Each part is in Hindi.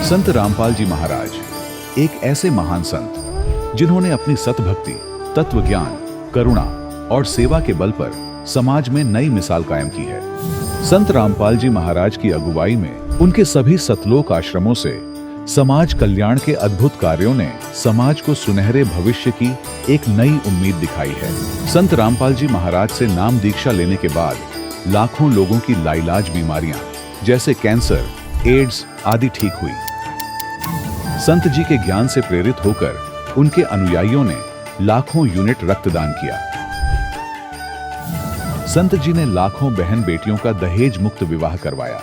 संत रामपाल जी महाराज एक ऐसे महान संत जिन्होंने अपनी सतभक्ति, तत्व ज्ञान, करुणा और सेवा के बल पर समाज में नई मिसाल कायम की है। संत रामपाल जी महाराज की अगुवाई में उनके सभी सतलोक आश्रमों से समाज कल्याण के अद्भुत कार्यों ने समाज को सुनहरे भविष्य की एक नई उम्मीद दिखाई है। संत रामपाल जी महाराज से नाम दीक्षा लेने के बाद लाखों लोगों की लाइलाज बीमारियां जैसे कैंसर, एड्स आदि ठीक हुई। संत जी के ज्ञान से प्रेरित होकर उनके अनुयायियों ने लाखों यूनिट रक्तदान किया। संत जी ने लाखों बहन बेटियों का दहेज मुक्त विवाह करवाया।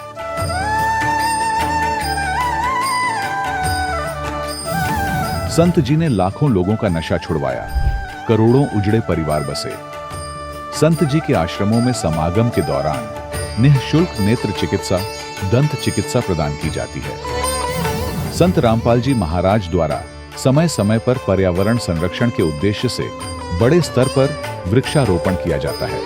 संत जी ने लाखों लोगों का नशा छुड़वाया, करोड़ों उजड़े परिवार बसे। संत जी के आश्रमों में समागम के दौरान निःशुल्क नेत्र चिकित्सा, दंत चिकित्सा प्रदान की जाती है। संत रामपाल जी महाराज द्वारा समय समय पर पर्यावरण संरक्षण के उद्देश्य से बड़े स्तर पर वृक्षारोपण किया जाता है।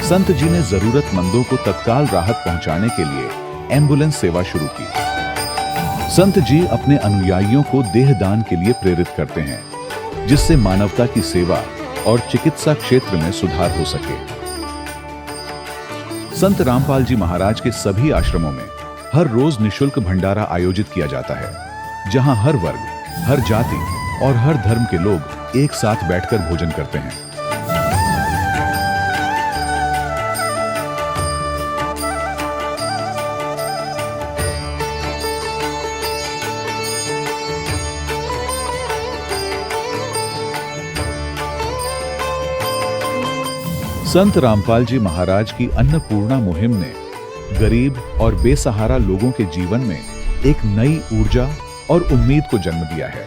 संत जी ने जरूरतमंदों को तत्काल राहत पहुंचाने के लिए एम्बुलेंस सेवा शुरू की। संत जी अपने अनुयायियों को देहदान के लिए प्रेरित करते हैं, जिससे मानवता की सेवा और चिकित्सा क्षेत्र में सुधार हो सके। संत रामपाल जी महाराज के सभी आश्रमों में हर रोज निःशुल्क भंडारा आयोजित किया जाता है, जहां हर वर्ग, हर जाति और हर धर्म के लोग एक साथ बैठकर भोजन करते हैं। संत रामपाल जी महाराज की अन्नपूर्णा मुहिम ने गरीब और बेसहारा लोगों के जीवन में एक नई ऊर्जा और उम्मीद को जन्म दिया है।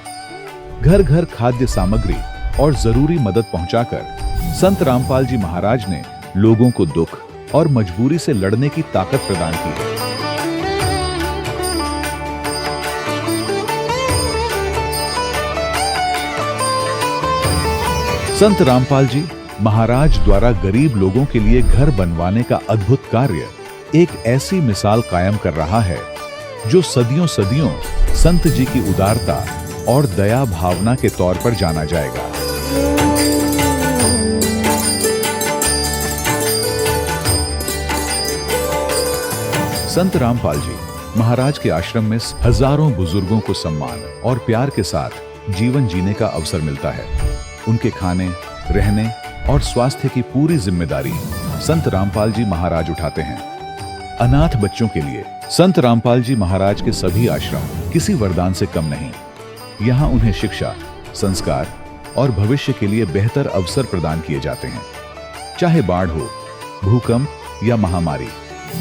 घर घर खाद्य सामग्री और जरूरी मदद पहुंचाकर संत रामपाल जी महाराज ने लोगों को दुख और मजबूरी से लड़ने की ताकत प्रदान की है। संत रामपाल जी महाराज द्वारा गरीब लोगों के लिए घर बनवाने का अद्भुत कार्य एक ऐसी मिसाल कायम कर रहा है जो सदियों सदियों संत जी की उदारता और दया भावना के तौर पर जाना जाएगा। संत रामपाल जी महाराज के आश्रम में हजारों बुजुर्गों को सम्मान और प्यार के साथ जीवन जीने का अवसर मिलता है। उनके खाने, रहने और स्वास्थ्य की पूरी जिम्मेदारी संत रामपाल जी महाराज उठाते हैं। अनाथ बच्चों के लिए संत रामपाल जी महाराज के सभी आश्रम किसी वरदान से कम नहीं। यहाँ उन्हें शिक्षा, संस्कार और भविष्य के लिए बेहतर अवसर प्रदान किए जाते हैं। चाहे बाढ़ हो, भूकंप या महामारी,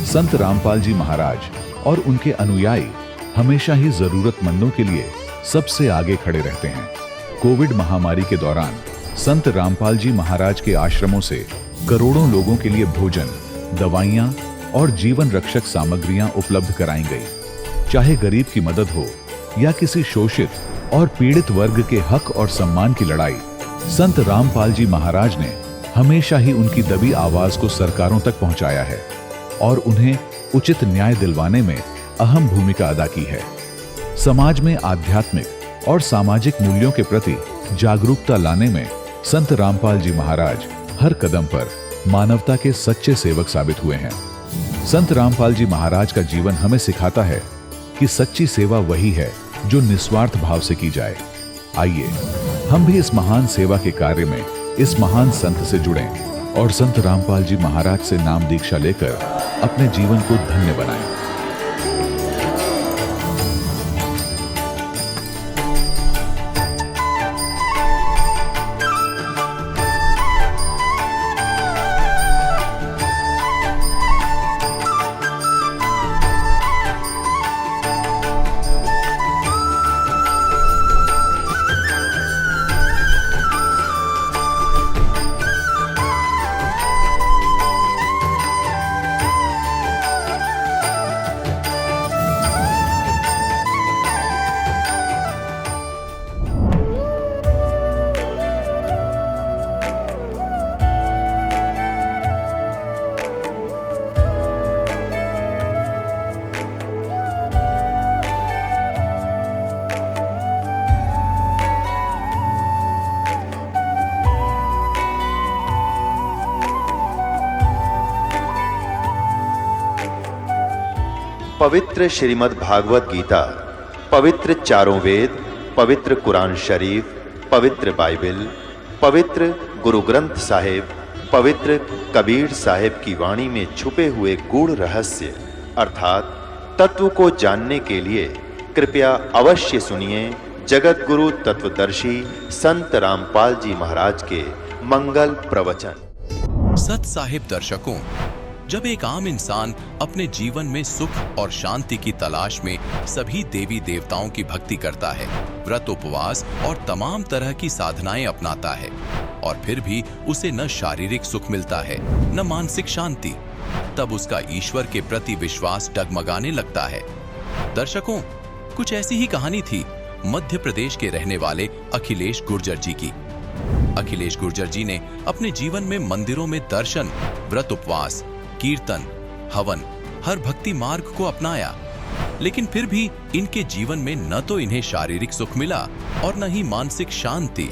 संत रामपाल जी महाराज और उनके अनुयायी हमेशा ही जरूरतमंदों के लिए सबसे आगे खड़े रहते हैं। कोविड महामारी के दौरान संत रामपाल जी महाराज के आश्रमों से करोड़ों लोगों के लिए भोजन, दवाइयां और जीवन रक्षक सामग्रियां उपलब्ध कराई गई। चाहे गरीब की मदद हो या किसी शोषित और पीड़ित वर्ग के हक और सम्मान की लड़ाई, संत रामपाल जी महाराज ने हमेशा ही उनकी दबी आवाज को सरकारों तक पहुंचाया है और उन्हें उचित न्याय दिलवाने में अहम भूमिका अदा की है। समाज में आध्यात्मिक और सामाजिक मूल्यों के प्रति जागरूकता लाने में संत रामपाल जी महाराज हर कदम पर मानवता के सच्चे सेवक साबित हुए हैं। संत रामपाल जी महाराज का जीवन हमें सिखाता है कि सच्ची सेवा वही है जो निस्वार्थ भाव से की जाए। आइए हम भी इस महान सेवा के कार्य में इस महान संत से जुड़ें और संत रामपाल जी महाराज से नाम दीक्षा लेकर अपने जीवन को धन्य बनाएं। पवित्र श्रीमद् भागवत गीता, पवित्र चारों वेद, पवित्र कुरान शरीफ, पवित्र बाइबल, पवित्र गुरु ग्रंथ साहिब, पवित्र कबीर साहिब की वाणी में छुपे हुए गूढ़ रहस्य अर्थात तत्व को जानने के लिए कृपया अवश्य सुनिए जगत गुरु तत्वदर्शी संत रामपाल जी महाराज के मंगल प्रवचन। सत साहिब दर्शकों, जब एक आम इंसान अपने जीवन में सुख और शांति की तलाश में सभी देवी देवताओं की भक्ति करता है, व्रत उपवास और तमाम तरह की साधनाएं अपनाता है और फिर भी उसे न शारीरिक सुख मिलता है न मानसिक शांति, तब उसका ईश्वर के प्रति विश्वास डगमगाने लगता है। दर्शकों, कुछ ऐसी ही कहानी थी मध्य प्रदेश के रहने वाले अखिलेश गुर्जर जी की। अखिलेश गुर्जर जी ने अपने जीवन में मंदिरों में दर्शन, व्रत उपवास, कीर्तन, हवन, हर भक्ति मार्ग को अपनाया, लेकिन फिर भी इनके जीवन में न तो इन्हें शारीरिक सुख मिला और न ही मानसिक शांति।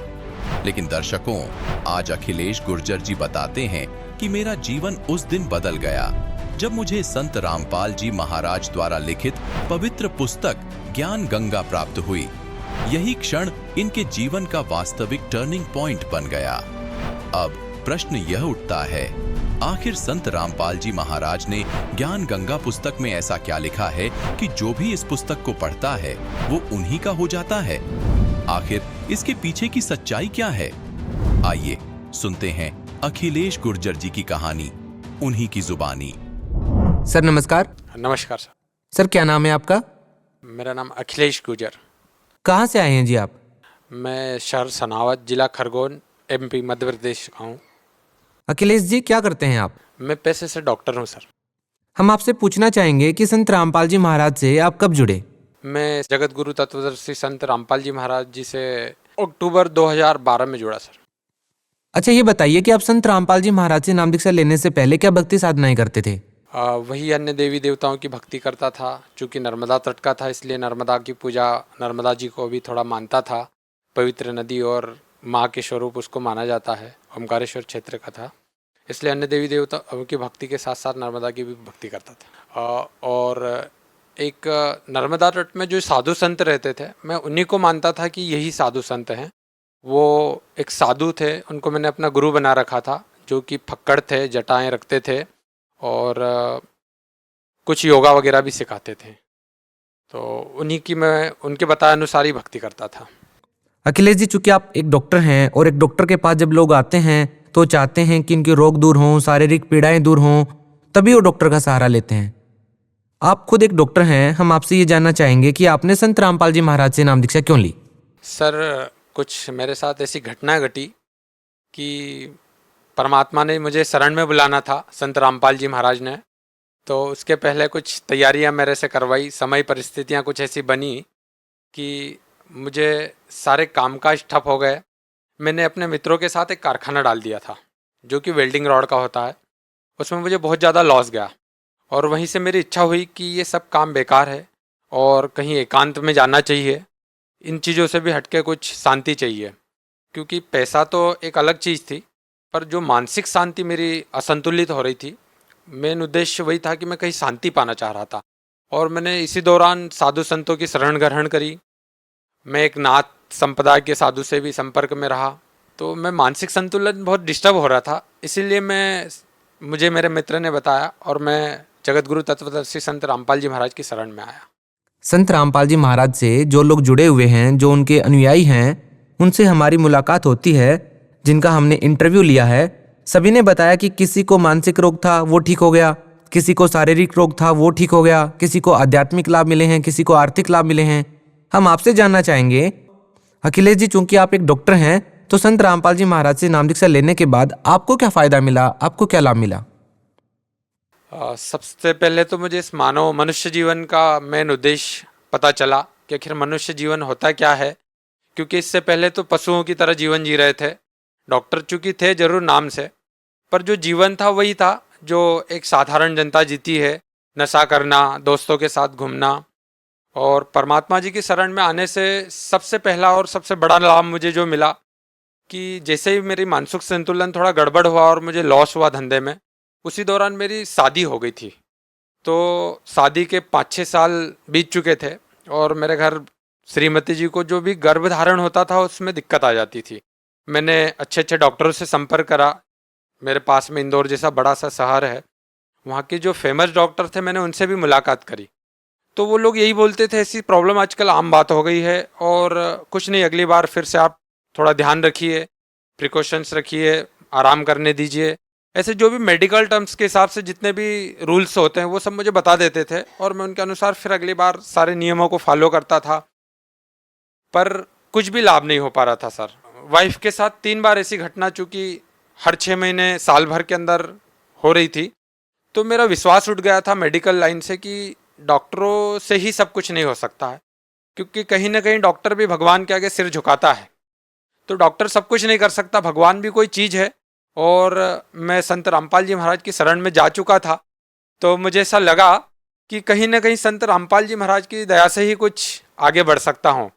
लेकिन दर्शकों, आज अखिलेश गुर्जर जी बताते हैं कि मेरा जीवन उस दिन बदल गया जब मुझे संत रामपाल जी महाराज द्वारा लिखित पवित्र पुस्तक ज्ञान गंगा प्राप्त हुई। यही क्षण इनके जीवन का वास्तविक टर्निंग पॉइंट बन गया। अब प्रश्न यह उठता है, आखिर संत रामपाल जी महाराज ने ज्ञान गंगा पुस्तक में ऐसा क्या लिखा है कि जो भी इस पुस्तक को पढ़ता है वो उन्हीं का हो जाता है? आखिर इसके पीछे की सच्चाई क्या है? आइए सुनते हैं अखिलेश गुर्जर जी की कहानी, उन्हीं की जुबानी। सर नमस्कार। नमस्कार सर। सर क्या नाम है आपका? मेरा नाम अखिलेश गुर्जर। कहाँ से आए हैं जी आप? मैं शहर सनावत, जिला खरगोन, एमपी मध्य प्रदेश का हूँ। अखिलेश जी क्या करते हैं आप? मैं पेशे से डॉक्टर हूँ सर। हम आपसे पूछना चाहेंगे कि संत रामपाल जी महाराज से आप कब जुड़े? मैं जगत गुरु तत्वदर्शी संत रामपाल जी महाराज जी से अक्टूबर 2012 में जुड़ा सर। अच्छा ये बताइए कि आप संत रामपाल जी महाराज से नाम दीक्षा लेने से पहले क्या भक्ति साधनाएं करते थे? वही अन्य देवी देवताओं की भक्ति करता था। चूँकि नर्मदा तट का था इसलिए नर्मदा की पूजा, नर्मदा जी को भी थोड़ा मानता था। पवित्र नदी और माँ के स्वरूप उसको माना जाता है। ओमकारेश्वर क्षेत्र का था, इसलिए अन्य देवी देवताओं की भक्ति के साथ साथ नर्मदा की भी भक्ति करता था। और एक नर्मदा तट में जो साधु संत रहते थे, मैं उन्हीं को मानता था कि यही साधु संत हैं। वो एक साधु थे, उनको मैंने अपना गुरु बना रखा था, जो कि फक्कड़ थे, जटाएं रखते थे और कुछ योगा वगैरह भी सिखाते थे। तो उन्हीं की मैं उनके बताए अनुसार ही भक्ति करता था। अखिलेश जी, चूंकि आप एक डॉक्टर हैं और एक डॉक्टर के पास जब लोग आते हैं तो चाहते हैं कि इनके रोग दूर हों, शारीरिक पीड़ाएं दूर हों, तभी वो डॉक्टर का सहारा लेते हैं। आप खुद एक डॉक्टर हैं, हम आपसे ये जानना चाहेंगे कि आपने संत रामपाल जी महाराज से नाम दीक्षा क्यों ली? सर, कुछ मेरे साथ ऐसी घटना घटी कि परमात्मा ने मुझे शरण में बुलाना था, संत रामपाल जी महाराज ने। तो उसके पहले कुछ तैयारियां मेरे से करवाई। समय परिस्थितियां कुछ ऐसी बनी कि मुझे सारे कामकाज ठप हो गए। मैंने अपने मित्रों के साथ एक कारखाना डाल दिया था जो कि वेल्डिंग रॉड का होता है। उसमें मुझे बहुत ज़्यादा लॉस गया और वहीं से मेरी इच्छा हुई कि ये सब काम बेकार है और कहीं एकांत में जाना चाहिए। इन चीज़ों से भी हटके कुछ शांति चाहिए, क्योंकि पैसा तो एक अलग चीज़ थी, पर जो मानसिक शांति मेरी असंतुलित हो रही थी, मेन उद्देश्य वही था कि मैं कहीं शांति पाना चाह रहा था। और मैंने इसी दौरान साधु संतों की शरण ग्रहण करी। मैं एक नाथ संप्रदाय के साधु से भी संपर्क में रहा, तो मैं मानसिक संतुलन बहुत डिस्टर्ब हो रहा था। इसीलिए मुझे मेरे मित्र ने बताया और मैं जगत गुरु तत्वदर्शी संत रामपाल जी महाराज की शरण में आया। संत रामपाल जी महाराज से जो लोग जुड़े हुए हैं, जो उनके अनुयायी हैं, उनसे हमारी मुलाकात होती है, जिनका हमने इंटरव्यू लिया है, सभी ने बताया कि किसी को मानसिक रोग था वो ठीक हो गया, किसी को शारीरिक रोग था वो ठीक हो गया, किसी को आध्यात्मिक लाभ मिले हैं, किसी को आर्थिक लाभ मिले हैं। हम आपसे जानना चाहेंगे अखिलेश जी, चूंकि आप एक डॉक्टर हैं, तो संत रामपाल जी महाराज से नाम दीक्षा लेने के बाद आपको क्या फायदा मिला, आपको क्या लाभ मिला? सबसे पहले तो मुझे इस मानव मनुष्य जीवन का मेन उद्देश्य पता चला कि आखिर मनुष्य जीवन होता क्या है। क्योंकि इससे पहले तो पशुओं की तरह जीवन जी रहे थे। डॉक्टर चूँकि थे जरूर नाम से, पर जो जीवन था वही था जो एक साधारण जनता जीती है। नशा करना, दोस्तों के साथ घूमना। और परमात्मा जी की शरण में आने से सबसे पहला और सबसे बड़ा लाभ मुझे जो मिला कि जैसे ही मेरी मानसिक संतुलन थोड़ा गड़बड़ हुआ और मुझे लॉस हुआ धंधे में, उसी दौरान मेरी शादी हो गई थी। तो शादी के 5-6 साल बीत चुके थे और मेरे घर श्रीमती जी को जो भी गर्भधारण होता था उसमें दिक्कत आ जाती थी। मैंने अच्छे अच्छे डॉक्टरों से संपर्क करा। मेरे पास में इंदौर जैसा बड़ा सा शहर है, वहाँ के जो फेमस डॉक्टर थे मैंने उनसे भी मुलाकात करी। तो वो लोग यही बोलते थे ऐसी प्रॉब्लम आजकल आम बात हो गई है और कुछ नहीं, अगली बार फिर से आप थोड़ा ध्यान रखिए, प्रिकॉशंस रखिए, आराम करने दीजिए। ऐसे जो भी मेडिकल टर्म्स के हिसाब से जितने भी रूल्स होते हैं वो सब मुझे बता देते थे और मैं उनके अनुसार फिर अगली बार सारे नियमों को फॉलो करता था, पर कुछ भी लाभ नहीं हो पा रहा था सर। वाइफ के साथ 3 बार ऐसी घटना चूँकि हर 6 महीने साल भर के अंदर हो रही थी, तो मेरा विश्वास उठ गया था मेडिकल लाइन से कि डॉक्टरों से ही सब कुछ नहीं हो सकता है, क्योंकि कहीं ना कहीं डॉक्टर भी भगवान के आगे सिर झुकाता है। तो डॉक्टर सब कुछ नहीं कर सकता, भगवान भी कोई चीज़ है। और मैं संत रामपाल जी महाराज की शरण में जा चुका था, तो मुझे ऐसा लगा कि कहीं ना कहीं संत रामपाल जी महाराज की दया से ही कुछ आगे बढ़ सकता हूँ।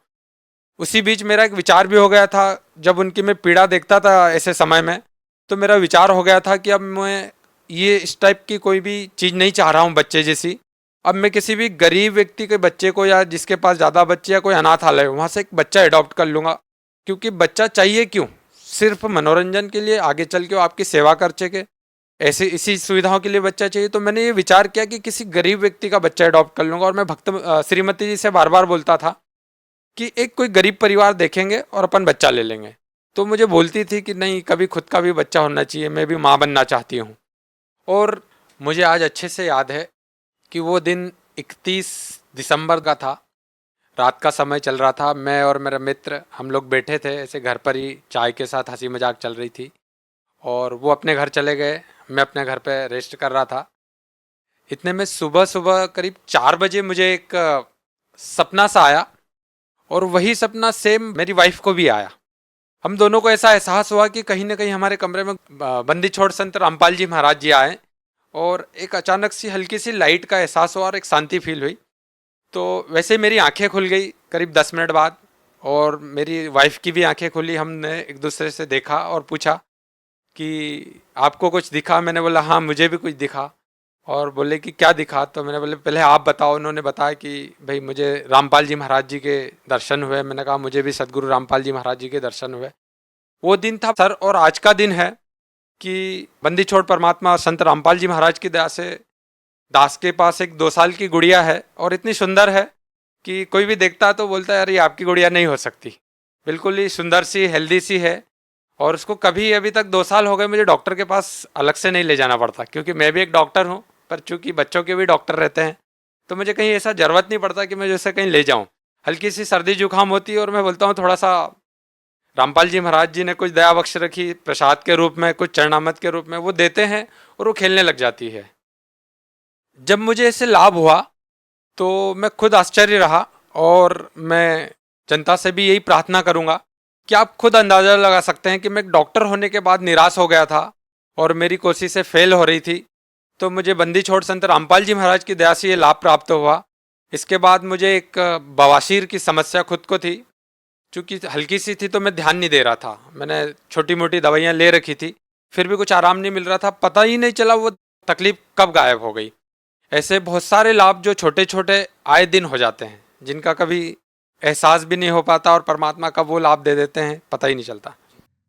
उसी बीच मेरा एक विचार भी हो गया था, जब उनकी मैं पीड़ा देखता था ऐसे समय में, तो मेरा विचार हो गया था कि अब मैं ये इस टाइप की कोई भी चीज़ नहीं चाह रहा हूँ बच्चे जैसी। अब मैं किसी भी गरीब व्यक्ति के बच्चे को या जिसके पास ज़्यादा बच्चे या कोई अनाथालय हो वहाँ से एक बच्चा अडॉप्ट कर लूँगा, क्योंकि बच्चा चाहिए क्यों, सिर्फ मनोरंजन के लिए, आगे चल के वो आपकी सेवा कर सके, ऐसे इसी सुविधाओं के लिए बच्चा चाहिए। तो मैंने ये विचार किया कि किसी गरीब व्यक्ति का बच्चा अडॉप्ट कर लूँगा। और मैं श्रीमती जी से बार बार बोलता था कि एक कोई गरीब परिवार देखेंगे और अपन बच्चा ले लेंगे। तो मुझे बोलती थी कि नहीं, कभी खुद का भी बच्चा होना चाहिए, मैं भी माँ बनना चाहती हूँ। और मुझे आज अच्छे से याद है कि वो दिन 31 दिसंबर का था, रात का समय चल रहा था। मैं और मेरा मित्र हम लोग बैठे थे ऐसे घर पर ही, चाय के साथ हंसी मजाक चल रही थी और वो अपने घर चले गए, मैं अपने घर पे रेस्ट कर रहा था। इतने में सुबह सुबह करीब 4 बजे मुझे एक सपना सा आया और वही सपना सेम मेरी वाइफ को भी आया। हम दोनों को ऐसा एहसास हुआ कि कहीं ना कहीं हमारे कमरे में बंदी छोड़ संत रामपाल जी महाराज जी आए और एक अचानक सी हल्की सी लाइट का एहसास हुआ और एक शांति फील हुई। तो वैसे ही मेरी आंखें खुल गई करीब 10 मिनट बाद और मेरी वाइफ की भी आंखें खुली। हमने एक दूसरे से देखा और पूछा कि आपको कुछ दिखा? मैंने बोला हाँ मुझे भी कुछ दिखा। और बोले कि क्या दिखा? तो मैंने बोले पहले आप बताओ। उन्होंने बताया कि भाई मुझे रामपाल जी महाराज जी के दर्शन हुए। मैंने कहा मुझे भी सदगुरु रामपाल जी महाराज जी के दर्शन हुए। वो दिन था सर, और आज का दिन है कि बंदी छोड़ परमात्मा संत रामपाल जी महाराज की दया से दास के पास एक 2 साल की गुड़िया है और इतनी सुंदर है कि कोई भी देखता है तो बोलता है यार ये आपकी गुड़िया नहीं हो सकती। बिल्कुल ही सुंदर सी, हेल्दी सी है। और उसको कभी अभी तक 2 साल हो गए मुझे डॉक्टर के पास अलग से नहीं ले जाना पड़ता, क्योंकि मैं भी एक डॉक्टर हूँ, पर चूंकि बच्चों के भी डॉक्टर रहते हैं तो मुझे कहीं ऐसा ज़रूरत नहीं पड़ता कि मैं जैसे कहीं ले जाऊँ। हल्की सी सर्दी जुकाम होती है और मैं बोलता हूँ थोड़ा सा रामपाल जी महाराज जी ने कुछ दया बख्श रखी, प्रसाद के रूप में, कुछ चरणामृत के रूप में वो देते हैं और वो खेलने लग जाती है। जब मुझे इससे लाभ हुआ तो मैं खुद आश्चर्य रहा और मैं जनता से भी यही प्रार्थना करूंगा कि आप खुद अंदाज़ा लगा सकते हैं कि मैं एक डॉक्टर होने के बाद निराश हो गया था और मेरी कोशिशें फेल हो रही थी। तो मुझे बंदी छोड़ संत रामपाल जी महाराज की दया से ये लाभ प्राप्त हुआ। इसके बाद मुझे एक बवासीर की समस्या खुद को थी, चूँकि हल्की सी थी तो मैं ध्यान नहीं दे रहा था। मैंने छोटी मोटी दवाइयाँ ले रखी थी, फिर भी कुछ आराम नहीं मिल रहा था। पता ही नहीं चला वो तकलीफ कब गायब हो गई। ऐसे बहुत सारे लाभ जो छोटे छोटे आए दिन हो जाते हैं, जिनका कभी एहसास भी नहीं हो पाता और परमात्मा कब वो लाभ दे देते हैं पता ही नहीं चलता।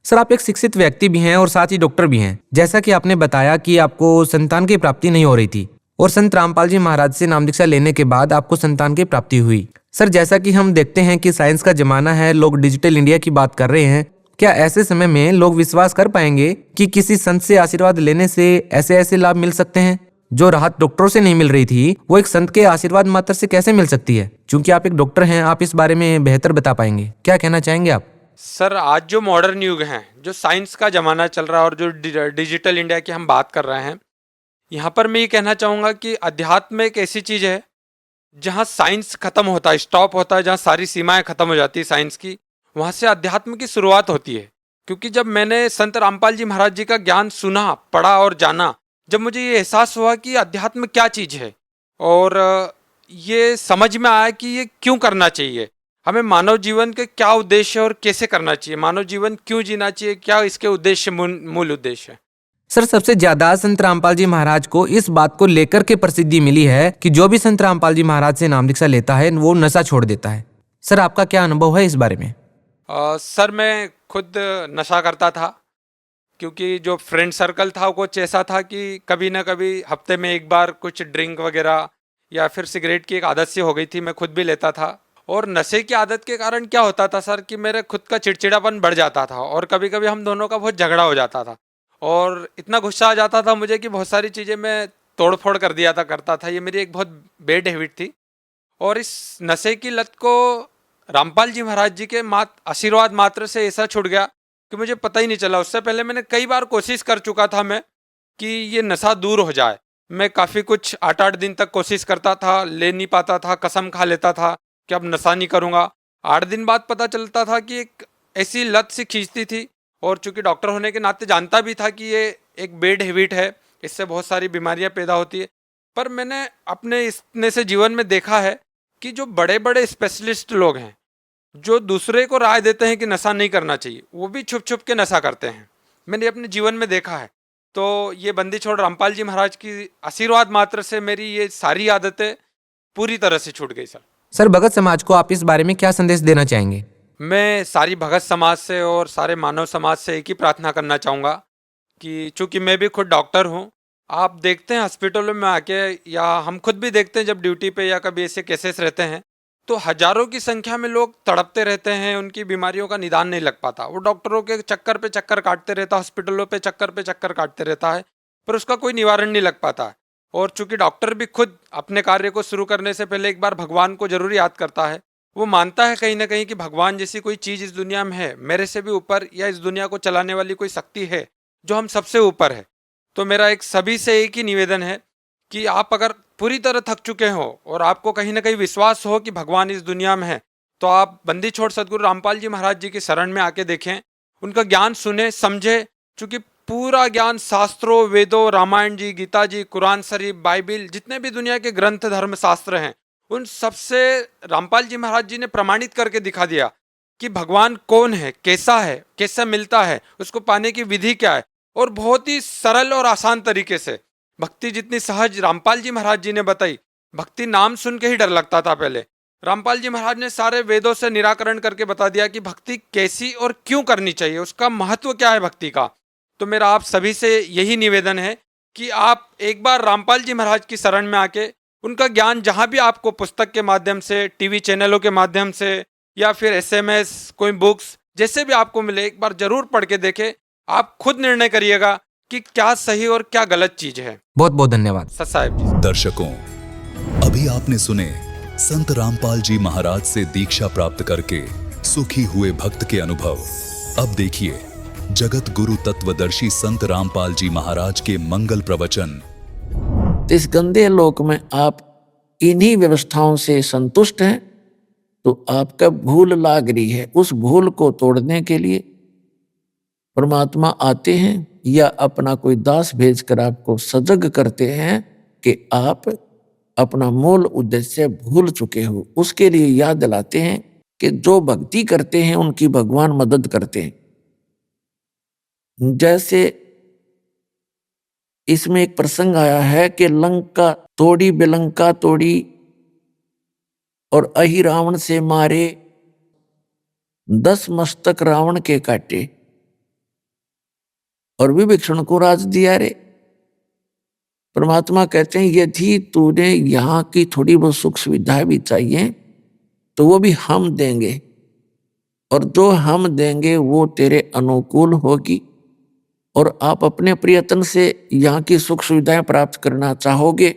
सर, आप एक शिक्षित व्यक्ति भी हैं और साथ ही डॉक्टर भी हैं। जैसा कि आपने बताया कि आपको संतान की प्राप्ति नहीं हो रही थी और संत रामपाल जी महाराज से नाम दीक्षा लेने के बाद आपको संतान की प्राप्ति हुई। सर, जैसा कि हम देखते हैं कि साइंस का जमाना है, लोग डिजिटल इंडिया की बात कर रहे हैं, क्या ऐसे समय में लोग विश्वास कर पाएंगे कि किसी संत से आशीर्वाद लेने से ऐसे ऐसे लाभ मिल सकते हैं? जो राहत डॉक्टरों से नहीं मिल रही थी वो एक संत के आशीर्वाद मात्र से कैसे मिल सकती है? क्योंकि आप एक डॉक्टर हैं, आप इस बारे में बेहतर बता पाएंगे। क्या कहना चाहेंगे आप? सर, आज जो मॉडर्न युग है, जो साइंस का ज़माना चल रहा है और जो डिजिटल इंडिया की हम बात कर रहे हैं, यहाँ पर मैं ये कहना चाहूँगा कि अध्यात्म एक ऐसी चीज़ है जहाँ साइंस खत्म होता है, स्टॉप होता है, जहाँ सारी सीमाएं खत्म हो जाती है साइंस की, वहाँ से अध्यात्म की शुरुआत होती है। क्योंकि जब मैंने संत रामपाल जी महाराज जी का ज्ञान सुना, पढ़ा और जाना, जब मुझे ये एहसास हुआ कि अध्यात्म क्या चीज़ है और ये समझ में आया कि ये क्यों करना चाहिए, हमें मानव जीवन के क्या उद्देश्य है और कैसे करना चाहिए, मानव जीवन क्यों जीना चाहिए, क्या इसके उद्देश्य, मूल उद्देश्य है। सर, सबसे ज्यादा संत रामपाल जी महाराज को इस बात को लेकर के प्रसिद्धि मिली है कि जो भी संत रामपाल जी महाराज से नाम दीक्षा लेता है वो नशा छोड़ देता है। सर, आपका क्या अनुभव है इस बारे में? सर, मैं खुद नशा करता था, क्योंकि जो फ्रेंड सर्कल था वो कुछ ऐसा था कि कभी ना कभी हफ्ते में एक बार कुछ ड्रिंक वगैरह या फिर सिगरेट की एक आदत सी हो गई थी, मैं खुद भी लेता था। और नशे की आदत के कारण क्या होता था सर कि मेरे खुद का चिड़चिड़ापन बढ़ जाता था और कभी कभी हम दोनों का बहुत झगड़ा हो जाता था और इतना गुस्सा आ जाता था मुझे कि बहुत सारी चीज़ें मैं तोड़ फोड़ कर दिया था करता था। ये मेरी एक बहुत बैड हैबिट थी और इस नशे की लत को रामपाल जी महाराज जी के आशीर्वाद मात्र से ऐसा छूट गया कि मुझे पता ही नहीं चला। उससे पहले मैंने कई बार कोशिश कर चुका था मैं कि ये नशा दूर हो जाए। मैं काफ़ी कुछ 8-8 दिन तक कोशिश करता था, ले नहीं पाता था, कसम खा लेता था कि अब नशा नहीं करूँगा। 8 दिन बाद पता चलता था कि एक ऐसी लत सी खींचती थी और चूंकि डॉक्टर होने के नाते जानता भी था कि ये एक बैड हैबिट है, इससे बहुत सारी बीमारियां पैदा होती है। पर मैंने अपने इतने से जीवन में देखा है कि जो बड़े बड़े स्पेशलिस्ट लोग हैं जो दूसरे को राय देते हैं कि नशा नहीं करना चाहिए, वो भी छुप छुप के नशा करते हैं। मैंने अपने जीवन में देखा है। तो ये बंदी छोड़ रामपाल जी महाराज की आशीर्वाद मात्र से मेरी ये सारी आदतें पूरी तरह से छूट गई सर। सर, भगत समाज को आप इस बारे में क्या संदेश देना चाहेंगे? मैं सारी भगत समाज से और सारे मानव समाज से एक ही प्रार्थना करना चाहूँगा कि चूंकि मैं भी खुद डॉक्टर हूँ, आप देखते हैं हॉस्पिटलों में आके या हम खुद भी देखते हैं जब ड्यूटी पे या कभी ऐसे केसेस रहते हैं तो हजारों की संख्या में लोग तड़पते रहते हैं, उनकी बीमारियों का निदान नहीं लग पाता। वो डॉक्टरों के चक्कर पे चक्कर काटते रहता, हॉस्पिटलों पे चक्कर काटते रहता है, पर उसका कोई निवारण नहीं लग पाता है। और चूंकि डॉक्टर भी खुद अपने कार्य को शुरू करने से पहले एक बार भगवान को जरूर याद करता है। वो मानता है कहीं ना कहीं कि भगवान जैसी कोई चीज़ इस दुनिया में है, मेरे से भी ऊपर, या इस दुनिया को चलाने वाली कोई शक्ति है जो हम सबसे ऊपर है। तो मेरा एक सभी से एक ही निवेदन है कि आप अगर पूरी तरह थक चुके हो और आपको कहीं ना कहीं विश्वास हो कि भगवान इस दुनिया में है, तो आप बंदी छोड़ सदगुरु रामपाल जी महाराज जी की शरण में आके देखें, उनका ज्ञान सुने समझे। चूँकि पूरा ज्ञान शास्त्रों, वेदों, रामायण जी, गीता जी, कुरान शरीफ, बाइबिल, जितने भी दुनिया के ग्रंथ धर्म शास्त्र हैं, उन सबसे रामपाल जी महाराज जी ने प्रमाणित करके दिखा दिया कि भगवान कौन है, कैसा मिलता है, उसको पाने की विधि क्या है। और बहुत ही सरल और आसान तरीके से भक्ति जितनी सहज रामपाल जी महाराज जी ने बताई। भक्ति नाम सुन के ही डर लगता था पहले। रामपाल जी महाराज ने सारे वेदों से निराकरण करके बता दिया कि भक्ति कैसी और क्यों करनी चाहिए, उसका महत्व क्या है भक्ति का। तो मेरा आप सभी से यही निवेदन है कि आप एक बार रामपाल जी महाराज की शरण में आके उनका ज्ञान जहाँ भी आपको पुस्तक के माध्यम से, टीवी चैनलों के माध्यम से या फिर SMS, कोई बुक्स, जैसे भी आपको मिले, एक बार जरूर पढ़ के देखें। आप खुद निर्णय करिएगा कि क्या सही और क्या गलत चीज है। बहुत बहुत धन्यवाद सत साहिब जी। दर्शकों, अभी आपने सुने संत रामपाल जी महाराज से दीक्षा प्राप्त करके सुखी हुए भक्त के अनुभव। अब देखिए जगत गुरु तत्वदर्शी संत रामपाल जी महाराज के मंगल प्रवचन। इस गंदे लोक में आप इन्हीं व्यवस्थाओं से संतुष्ट हैं तो आपका भूल लाग रही है। उस भूल को तोड़ने के लिए परमात्मा आते हैं या अपना कोई दास भेजकर आपको सजग करते हैं कि आप अपना मूल उद्देश्य भूल चुके हो। उसके लिए याद दिलाते हैं कि जो भक्ति करते हैं उनकी भगवान मदद करते हैं। जैसे इसमें एक प्रसंग आया है कि लंका तोड़ी बिलंका तोड़ी और अहि रावण से मारे, 10 मस्तक रावण के काटे और विभीषण को राज दिया रे। परमात्मा कहते हैं यदि तूने यहाँ की थोड़ी बहुत सुख सुविधाएं भी चाहिए तो वो भी हम देंगे, और जो हम देंगे वो तेरे अनुकूल होगी। और आप अपने प्रयत्न से यहाँ की सुख सुविधाएं प्राप्त करना चाहोगे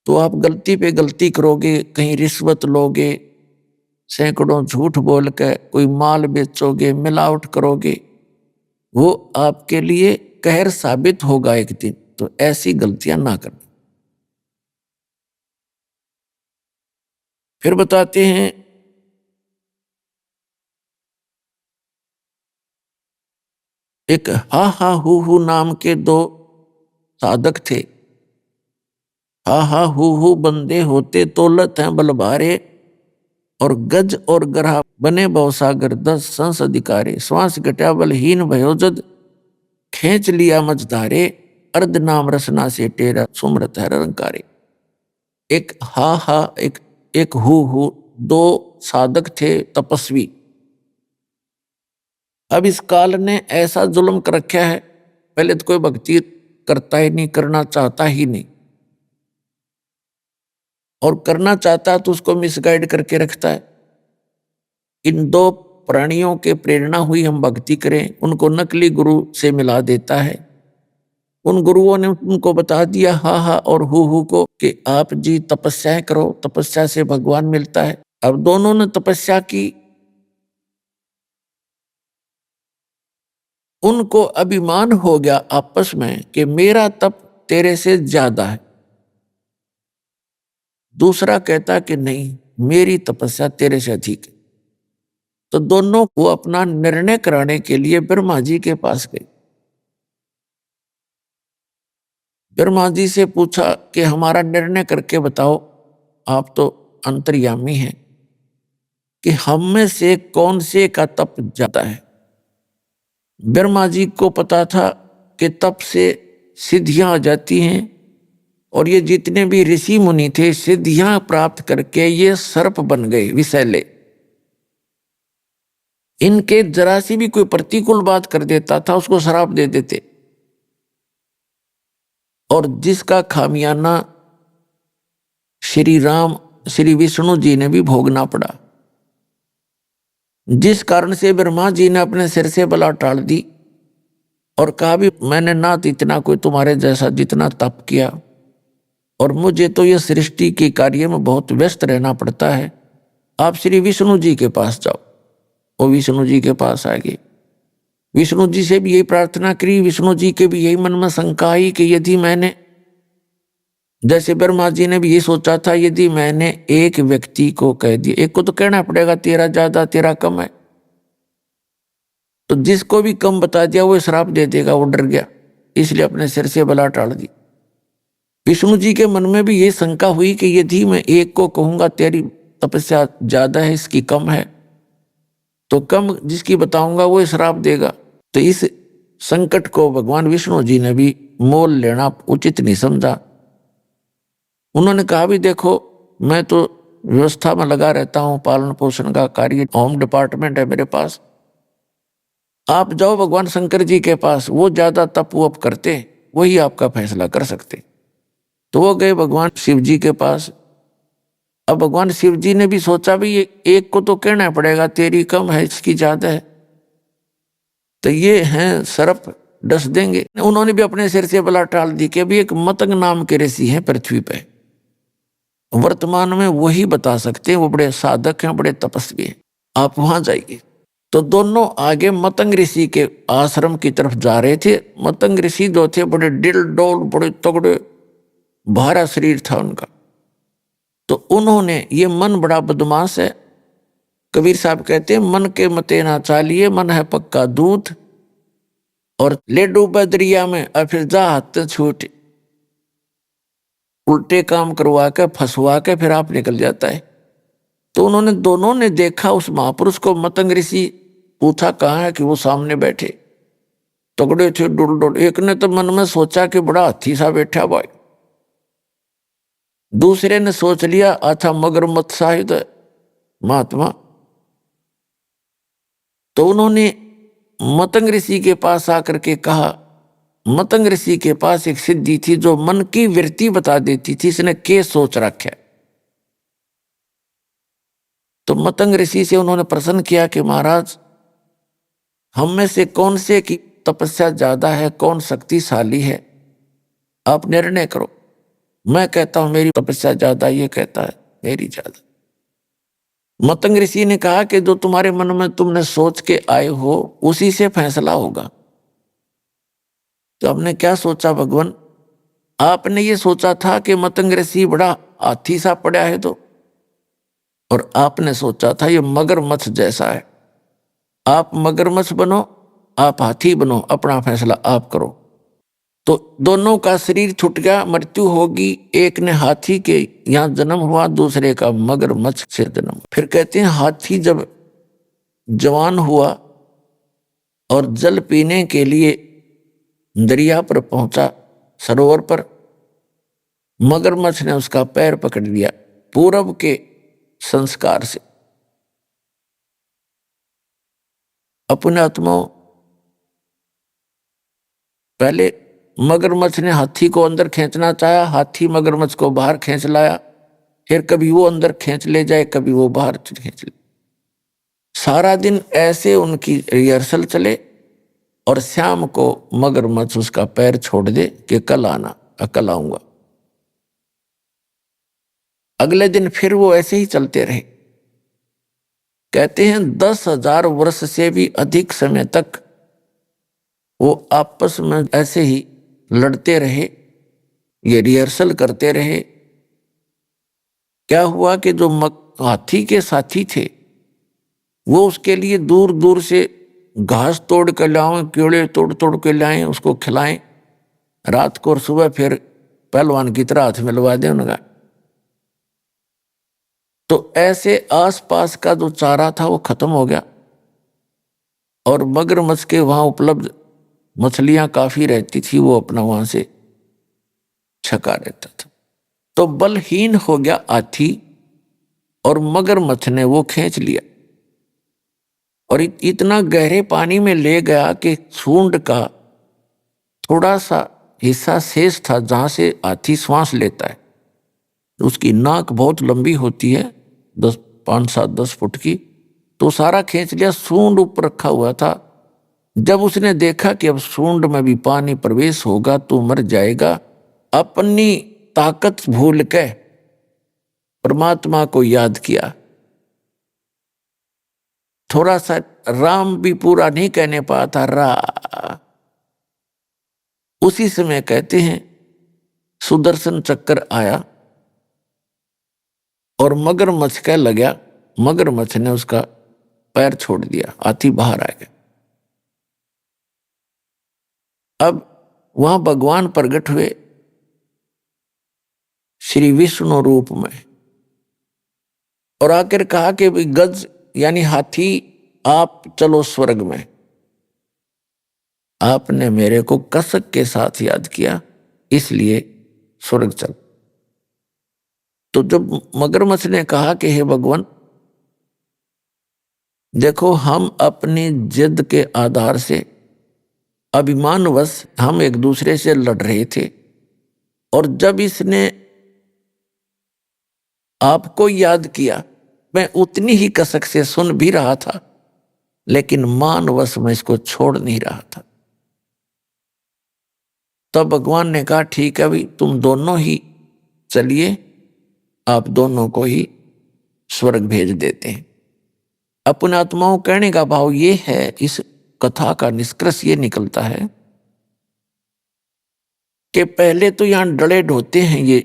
तो आप गलती पे गलती करोगे, कहीं रिश्वत लोगे, सैकड़ों झूठ बोल के कोई माल बेचोगे, मिलावट करोगे, वो आपके लिए कहर साबित होगा एक दिन। तो ऐसी गलतियां ना करना। फिर बताते हैं एक हा हा हु नाम के 2 साधक थे। हा हा हु बंदे होते तोलत हैं बल भारे, और गज और ग्रह बने भवसागर 10 संस अधिकारे। श्वास घटा बलहीन भयो जद, खींच लिया मझधारे, अर्ध नाम रसना से टेरा सुमरत है रंकारे। एक हा हा, एक हु, दो साधक थे तपस्वी। अब इस काल ने ऐसा जुल्म कर रखा है, पहले तो कोई भक्ति करता ही नहीं, करना चाहता ही नहीं, और करना चाहता है तो उसको मिसगाइड करके रखता है। इन दो प्राणियों के प्रेरणा हुई हम भक्ति करें, उनको नकली गुरु से मिला देता है। उन गुरुओं ने उनको बता दिया हा हा और हु को कि आप जी तपस्याएं करो, तपस्या से भगवान मिलता है। अब दोनों ने तपस्या की, उनको अभिमान हो गया आपस में कि मेरा तप तेरे से ज्यादा है। दूसरा कहता कि नहीं, मेरी तपस्या तेरे से अधिक है। तो दोनों को अपना निर्णय कराने के लिए ब्रह्मा जी के पास गए। ब्रह्मा जी से पूछा कि हमारा निर्णय करके बताओ, आप तो अंतर्यामी हैं, कि हम में से कौन से का तप ज्यादा है। ब्रह्मा जी को पता था कि तप से सिद्धियां आ जाती हैं, और ये जितने भी ऋषि मुनि थे सिद्धियां प्राप्त करके ये सर्प बन गए विषैले। इनके जरा सी भी कोई प्रतिकूल बात कर देता था उसको श्राप दे देते, और जिसका खामियाना श्री राम श्री विष्णु जी ने भी भोगना पड़ा, जिस कारण से ब्रह्मा जी ने अपने सिर से बला टाल दी और कहा भी मैंने ना इतना कोई तुम्हारे जैसा जितना तप किया, और मुझे तो यह सृष्टि के कार्य में बहुत व्यस्त रहना पड़ता है, आप श्री विष्णु जी के पास जाओ। वो विष्णु जी के पास आ गए। विष्णु जी से भी यही प्रार्थना करी, विष्णु जी के भी यही मन में शंका आई कि यदि मैंने, जैसे ब्रह्मा जी ने भी ये सोचा था, यदि मैंने एक व्यक्ति को कह दिया, एक को तो कहना पड़ेगा तेरा ज्यादा तेरा कम है, तो जिसको भी कम बता दिया वो श्राप दे देगा, वो डर गया, इसलिए अपने सिर से बला टाल दी। विष्णु जी के मन में भी ये शंका हुई कि यदि मैं एक को कहूंगा तेरी तपस्या ज्यादा है इसकी कम है, तो कम जिसकी बताऊंगा वो श्राप देगा। तो इस संकट को भगवान विष्णु जी ने भी मोल लेना उचित नहीं समझा। उन्होंने कहा भी देखो मैं तो व्यवस्था में लगा रहता हूं, पालन पोषण का कार्य, होम डिपार्टमेंट है मेरे पास, आप जाओ भगवान शंकर जी के पास, वो ज्यादा तप वप करते, वही आपका फैसला कर सकते। तो वो गए भगवान शिव जी के पास। अब भगवान शिव जी ने भी सोचा भी ये एक को तो कहना पड़ेगा तेरी कम है इसकी ज्यादा है, तो ये हैं सर्प डस देंगे। उन्होंने भी अपने सिर से बला टाल दी कि अभी एक मतंग नाम के ऋषि हैं पृथ्वी पे, वर्तमान में वही बता सकते हैं, वो बड़े साधक हैं, बड़े तपस्वी हैं, आप वहां जाइए। तो दोनों आगे मतंग ऋषि के आश्रम की तरफ जा रहे थे। मतंग ऋषि जो थे बड़े डिल डोल, बड़े तगड़े, भारा शरीर था उनका। तो उन्होंने, ये मन बड़ा बदमाश है, कबीर साहब कहते हैं मन के मते ना चालिए, मन है पक्का दूध, और ले डूबे दरिया में और फिर जा हाथ छूटे, उल्टे काम करवा के फंसवा के फिर आप निकल जाता है। तो उन्होंने दोनों ने देखा उस महापुरुष को। मतंग ऋषि पूछा कहाँ है, कि वो सामने बैठे, तगड़े थे, डुल डुल। एक ने तो मन में सोचा कि बड़ा हाथी सा बैठा भाई, दूसरे ने सोच लिया अच्छा मगरमच्छ शायद महात्मा। तो उन्होंने मतंग ऋषि के पास आकर के कहा, मतंग ऋषि के पास एक सिद्धि थी जो मन की वृत्ति बता देती थी, इसने क्या सोच रखा है। तो मतंग ऋषि से उन्होंने प्रश्न किया कि महाराज हम में से कौन से की तपस्या ज्यादा है, कौन शक्तिशाली है, आप निर्णय करो। मैं कहता हूं मेरी तपस्या ज्यादा, ये कहता है मेरी ज्यादा। मतंग ऋषि ने कहा कि जो तुम्हारे मन में तुमने सोच के आए हो उसी से फैसला होगा। तो हमने क्या सोचा भगवान, आपने ये सोचा था कि मतंग ऋषि बड़ा हाथी सा पड़ा है, तो और आपने सोचा था ये मगरमच्छ जैसा है। आप मगरमच्छ बनो, आप हाथी बनो, अपना फैसला आप करो। तो दोनों का शरीर छूट गया, मृत्यु होगी। एक ने हाथी के यहाँ जन्म हुआ, दूसरे का मगरमच्छ से जन्म। फिर कहते हैं हाथी जब जवान हुआ और जल पीने के लिए दरिया पर पहुंचा, सरोवर पर। मगरमच्छ ने उसका पैर पकड़ लिया पूरब के संस्कार से। अपने आत्माओं, पहले मगरमच्छ ने हाथी को अंदर खींचना चाहा, हाथी मगरमच्छ को बाहर खींच लाया, फिर कभी वो अंदर खींच ले जाए, कभी वो बाहर खींच ले। सारा दिन ऐसे उनकी रिहर्सल चले और शाम को मगरमच्छ उसका पैर छोड़ दे कि कल आना, कल आऊंगा। अगले दिन फिर वो ऐसे ही चलते रहे। कहते हैं 10,000 वर्ष से भी अधिक समय तक वो आपस में ऐसे ही लड़ते रहे, ये रिहर्सल करते रहे। क्या हुआ कि जो हाथी के साथी थे वो उसके लिए दूर दूर से घास तोड़ के लाएं, कीड़े तोड़ तोड़ के लाएं, उसको खिलाएं रात को, और सुबह फिर पहलवान की तरह हाथ मिलवा दें उनका। तो ऐसे आसपास का जो चारा था वो खत्म हो गया, और मगरमच्छ के वहां उपलब्ध मछलियां काफी रहती थी, वो अपना वहां से छका रहता था। तो बलहीन हो गया हाथी और मगरमच्छ ने वो खींच लिया और इतना गहरे पानी में ले गया कि सूंड का थोड़ा सा हिस्सा शेष था जहां से हाथी श्वास लेता है। उसकी नाक बहुत लंबी होती है, 5-7-10 फुट की, तो सारा खींच लिया। सूंड ऊपर रखा हुआ था। जब उसने देखा कि अब सूंड में भी पानी प्रवेश होगा तो मर जाएगा, अपनी ताकत भूल के परमात्मा को याद किया। थोड़ा सा राम भी पूरा नहीं कहने पाता, रा। उसी समय कहते हैं सुदर्शन चक्र आया और मगरमच्छ कह लगा, मगरमच्छ ने उसका पैर छोड़ दिया, हाथी बाहर आ गया। अब वहां भगवान प्रकट हुए श्री विष्णु रूप में और आकर कहा कि गज यानी हाथी, आप चलो स्वर्ग में। आपने मेरे को कसक के साथ याद किया, इसलिए स्वर्ग चल। तो जब मगरमच्छ ने कहा कि हे भगवान, देखो हम अपनी जिद के आधार से अभिमानवश हम एक दूसरे से लड़ रहे थे, और जब इसने आपको याद किया मैं उतनी ही कसक से सुन भी रहा था, लेकिन मानवश मैं इसको छोड़ नहीं रहा था। तब भगवान ने कहा ठीक है भाई, तुम दोनों ही चलिए, आप दोनों को ही स्वर्ग भेज देते हैं। अपने आत्माओं कहने का भाव ये है, इस कथा का निष्कर्ष ये निकलता है कि पहले तो यहां डले ढोते हैं ये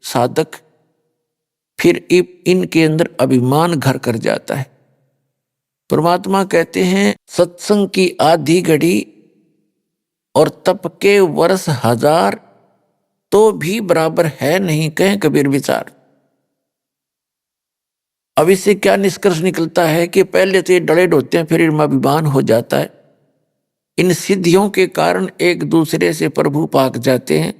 साधक, फिर इनके अंदर अभिमान घर कर जाता है। परमात्मा कहते हैं सत्संग की आधी घड़ी और तप के वर्ष 1000 तो भी बराबर है नहीं, कहें कबीर विचार। अब इससे क्या निष्कर्ष निकलता है कि पहले तो ये डले ढोते हैं, फिर इनमें अभिमान हो जाता है। इन सिद्धियों के कारण एक दूसरे से प्रभु पाक जाते हैं,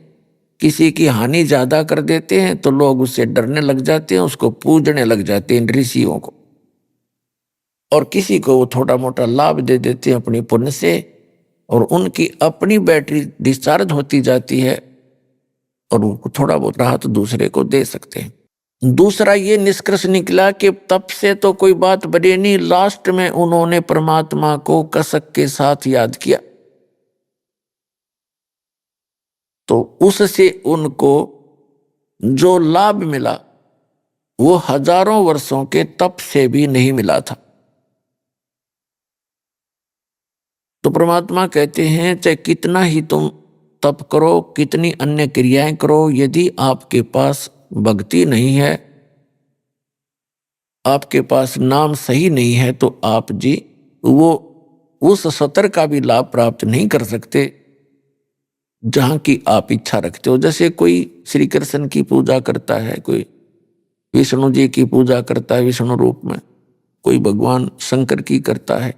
किसी की हानि ज्यादा कर देते हैं तो लोग उससे डरने लग जाते हैं, उसको पूजने लग जाते हैं इन ऋषियों को, और किसी को वो थोड़ा मोटा लाभ दे देते हैं अपनी पुण्य से, और उनकी अपनी बैटरी डिस्चार्ज होती जाती है और उनको थोड़ा बहुत राहत दूसरे को दे सकते हैं। दूसरा ये निष्कर्ष निकला कि तब से तो कोई बात बने नहीं, लास्ट में उन्होंने परमात्मा को कसक के साथ याद किया, तो उससे उनको जो लाभ मिला वो हजारों वर्षों के तप से भी नहीं मिला था। तो परमात्मा कहते हैं चाहे कितना ही तुम तप करो, कितनी अन्य क्रियाएं करो, यदि आपके पास भक्ति नहीं है, आपके पास नाम सही नहीं है, तो आप जी वो उस सतर का भी लाभ प्राप्त नहीं कर सकते जहां की आप इच्छा रखते हो। जैसे कोई श्री कृष्ण की पूजा करता है, कोई विष्णु जी की पूजा करता है विष्णु रूप में, कोई भगवान शंकर की करता है,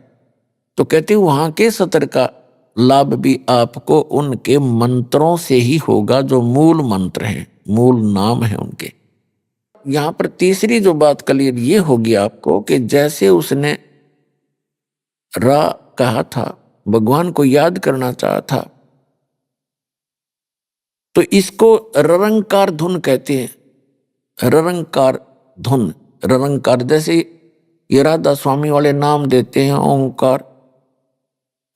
तो कहते वहां के सतर का लाभ भी आपको उनके मंत्रों से ही होगा, जो मूल मंत्र हैं, मूल नाम है उनके। यहां पर तीसरी जो बात क्लियर ये होगी आपको कि जैसे उसने रा कहा था, भगवान को याद करना चाहा था, तो इसको ररंकार धुन कहते हैं। ररंकार धुन, ररंकार जैसे ये राधा स्वामी वाले नाम देते हैं, ओंकार,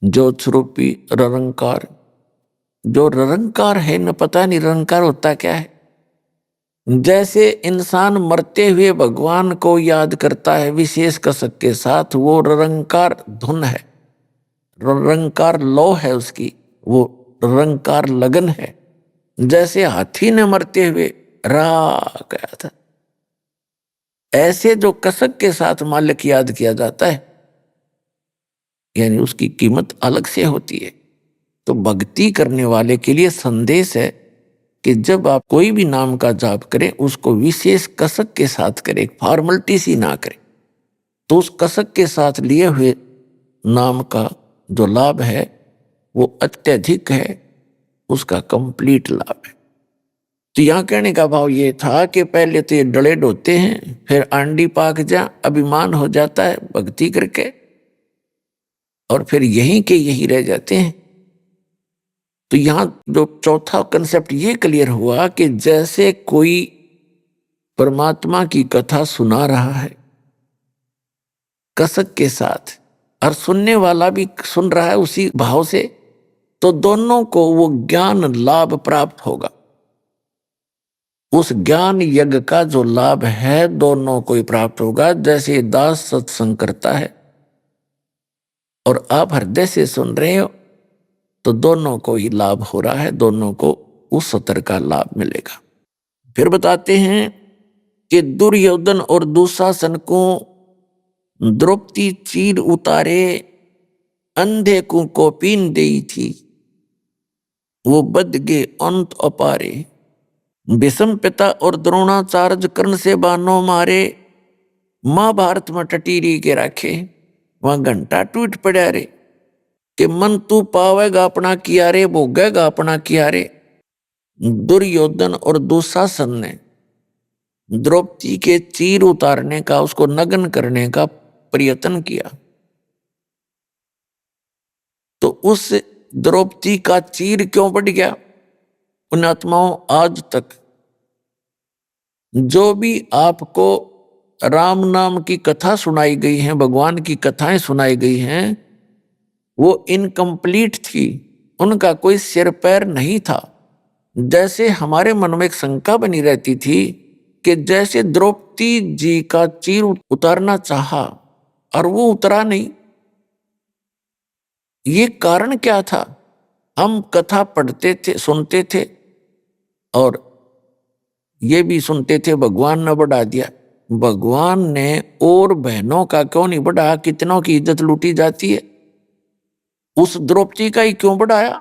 ज्योत स्वरूपी ररंकार। जो ररंकार है न, पता नहीं ररंकार होता क्या है। जैसे इंसान मरते हुए भगवान को याद करता है विशेष कसक के साथ, वो ररंकार धुन है, ररंकार लौ है उसकी, वो ररंकार लगन है। जैसे हाथी ने मरते हुए रा गया था, ऐसे जो कसक के साथ मालिक याद किया जाता है, यानी उसकी कीमत अलग से होती है। तो भक्ति करने वाले के लिए संदेश है कि जब आप कोई भी नाम का जाप करें, उसको विशेष कसक के साथ करें, फॉर्मेलिटी सी ना करें। तो उस कसक के साथ लिए हुए नाम का जो लाभ है वो अत्यधिक है, उसका कंप्लीट लाभ है। तो यहां कहने का भाव ये था कि पहले तो ये डले ढोते हैं, फिर आंडी पाक जा, अभिमान हो जाता है भक्ति करके, और फिर यहीं के यहीं रह जाते हैं। तो यहां जो चौथा कंसेप्ट ये क्लियर हुआ कि जैसे कोई परमात्मा की कथा सुना रहा है कसक के साथ, और सुनने वाला भी सुन रहा है उसी भाव से, तो दोनों को वो ज्ञान लाभ प्राप्त होगा। उस ज्ञान यज्ञ का जो लाभ है दोनों को ही प्राप्त होगा। जैसे दास सत्संग करता है और आप हृदय से सुन रहे हो, तो दोनों को ही लाभ हो रहा है, दोनों को उस सत्र का लाभ मिलेगा। फिर बताते हैं कि दुर्योधन और दुशासन को द्रौपदी चीर उतारे, अंधे को कोपीन देई थी, वो बद गे अंत अपारे। भीष्म पिता और द्रोणाचार्य कर्ण से बानों मारे, महाभारत में टटीरी के रखे, वहां घंटा टूट पड़ा रे कि मन तू पावेगा अपना किया रे, भोगेगा अपना किया रे। दुर्योधन और दुशासन ने द्रौपदी के चीर उतारने का, उसको नग्न करने का प्रयत्न किया, तो उस द्रौपदी का चीर क्यों बढ़ गया? पुण्यात्माओं, आज तक जो भी आपको राम नाम की कथा सुनाई गई है, भगवान की कथाएं सुनाई गई हैं, वो इनकम्प्लीट थी, उनका कोई सिर पैर नहीं था। जैसे हमारे मन में एक शंका बनी रहती थी कि जैसे द्रौपदी जी का चीर उतारना चाहा और वो उतरा नहीं, ये कारण क्या था? हम कथा पढ़ते थे, सुनते थे, और ये भी सुनते थे भगवान ने बढ़ा दिया। भगवान ने और बहनों का क्यों नहीं बढ़ाया? कितनों की इज्जत लूटी जाती है, उस द्रौपदी का ही क्यों बढ़ाया?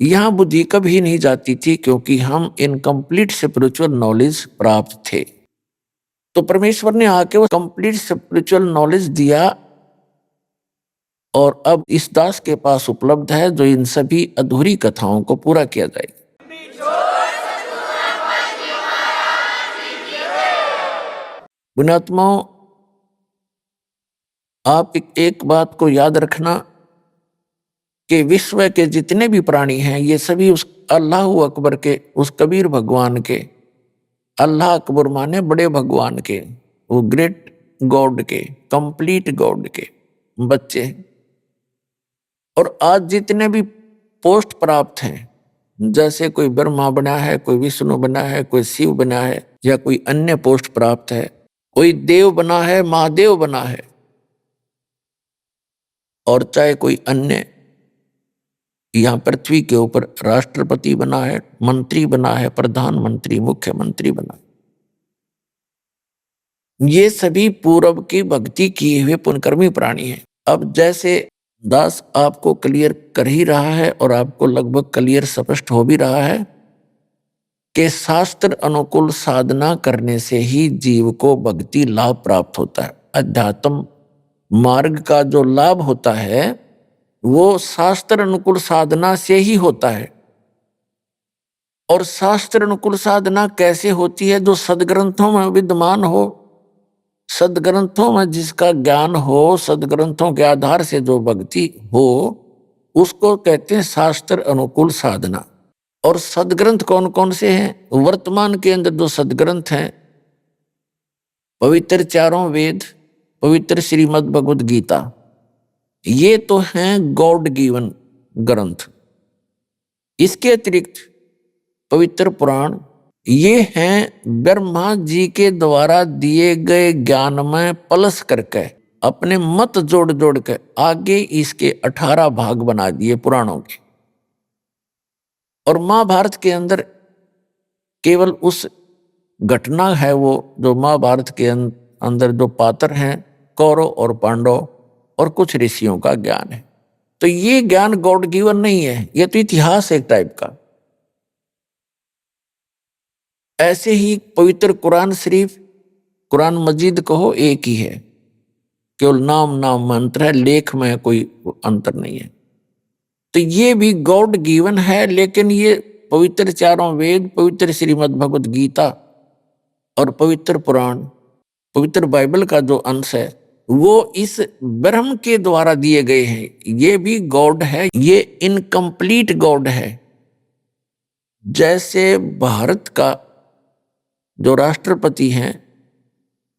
यहां बुद्धि कभी नहीं जाती थी, क्योंकि हम इनकम्प्लीट स्पिरिचुअल नॉलेज प्राप्त थे। तो परमेश्वर ने आके वो कंप्लीट स्पिरिचुअल नॉलेज दिया, और अब इस दास के पास उपलब्ध है जो इन सभी अधूरी कथाओं को पूरा किया जाएगा। पुण्यात्माओं, आप एक बात को याद रखना कि विश्व के जितने भी प्राणी हैं, ये सभी उस अल्लाह अकबर के, उस कबीर भगवान के, अल्लाह अकबर माने बड़े भगवान के, वो ग्रेट गॉड के, कंप्लीट गॉड के बच्चे हैं। और आज जितने भी पोस्ट प्राप्त हैं, जैसे कोई ब्रह्मा बना है, कोई विष्णु बना है, कोई शिव बना है, या कोई अन्य पोस्ट प्राप्त है, कोई देव बना है, महादेव बना है, और चाहे कोई अन्य यहां पृथ्वी के ऊपर राष्ट्रपति बना है, मंत्री बना है, प्रधानमंत्री, मुख्यमंत्री बना है, ये सभी पूर्व की भक्ति किए हुए पुण्यकर्मी प्राणी हैं। अब जैसे दास आपको क्लियर कर ही रहा है, और आपको लगभग क्लियर स्पष्ट हो भी रहा है कि शास्त्र अनुकूल साधना करने से ही जीव को भक्ति लाभ प्राप्त होता है। अध्यात्म मार्ग का जो लाभ होता है वो शास्त्र अनुकूल साधना से ही होता है। और शास्त्र अनुकूल साधना कैसे होती है? जो सदग्रंथों में विद्यमान हो, सदग्रंथों में जिसका ज्ञान हो, सदग्रंथों के आधार से जो भक्ति हो, उसको कहते हैं शास्त्र अनुकूल साधना। और सदग्रंथ कौन कौन से हैं? वर्तमान के अंदर जो सदग्रंथ हैं, पवित्र चारों वेद, पवित्र श्रीमद् भगवद गीता, ये तो हैं गॉड गिवन ग्रंथ। इसके अतिरिक्त पवित्र पुराण, ये हैं ब्रह्मा जी के द्वारा दिए गए ज्ञान में प्लस करके अपने मत जोड़ जोड़ के आगे इसके 18 भाग बना दिए पुराणों के। और महाभारत के अंदर केवल उस घटना है, वो जो महाभारत के अंदर जो पात्र हैं कौरव और पांडव और कुछ ऋषियों का ज्ञान है। तो ये ज्ञान गॉड गिवन नहीं है, ये तो इतिहास एक टाइप का। ऐसे ही पवित्र कुरान शरीफ, कुरान मजीद कहो, एक ही है, केवल नाम नाम मंत्र है, लेख में कोई अंतर नहीं है। तो ये भी गॉड गिवन है, लेकिन ये पवित्र चारों वेद, पवित्र श्रीमद् भगवद गीता और पवित्र पुराण, पवित्र बाइबल का जो अंश है, वो इस ब्रह्म के द्वारा दिए गए हैं। ये भी गॉड है, ये इनकम्प्लीट गॉड है। जैसे भारत का जो राष्ट्रपति हैं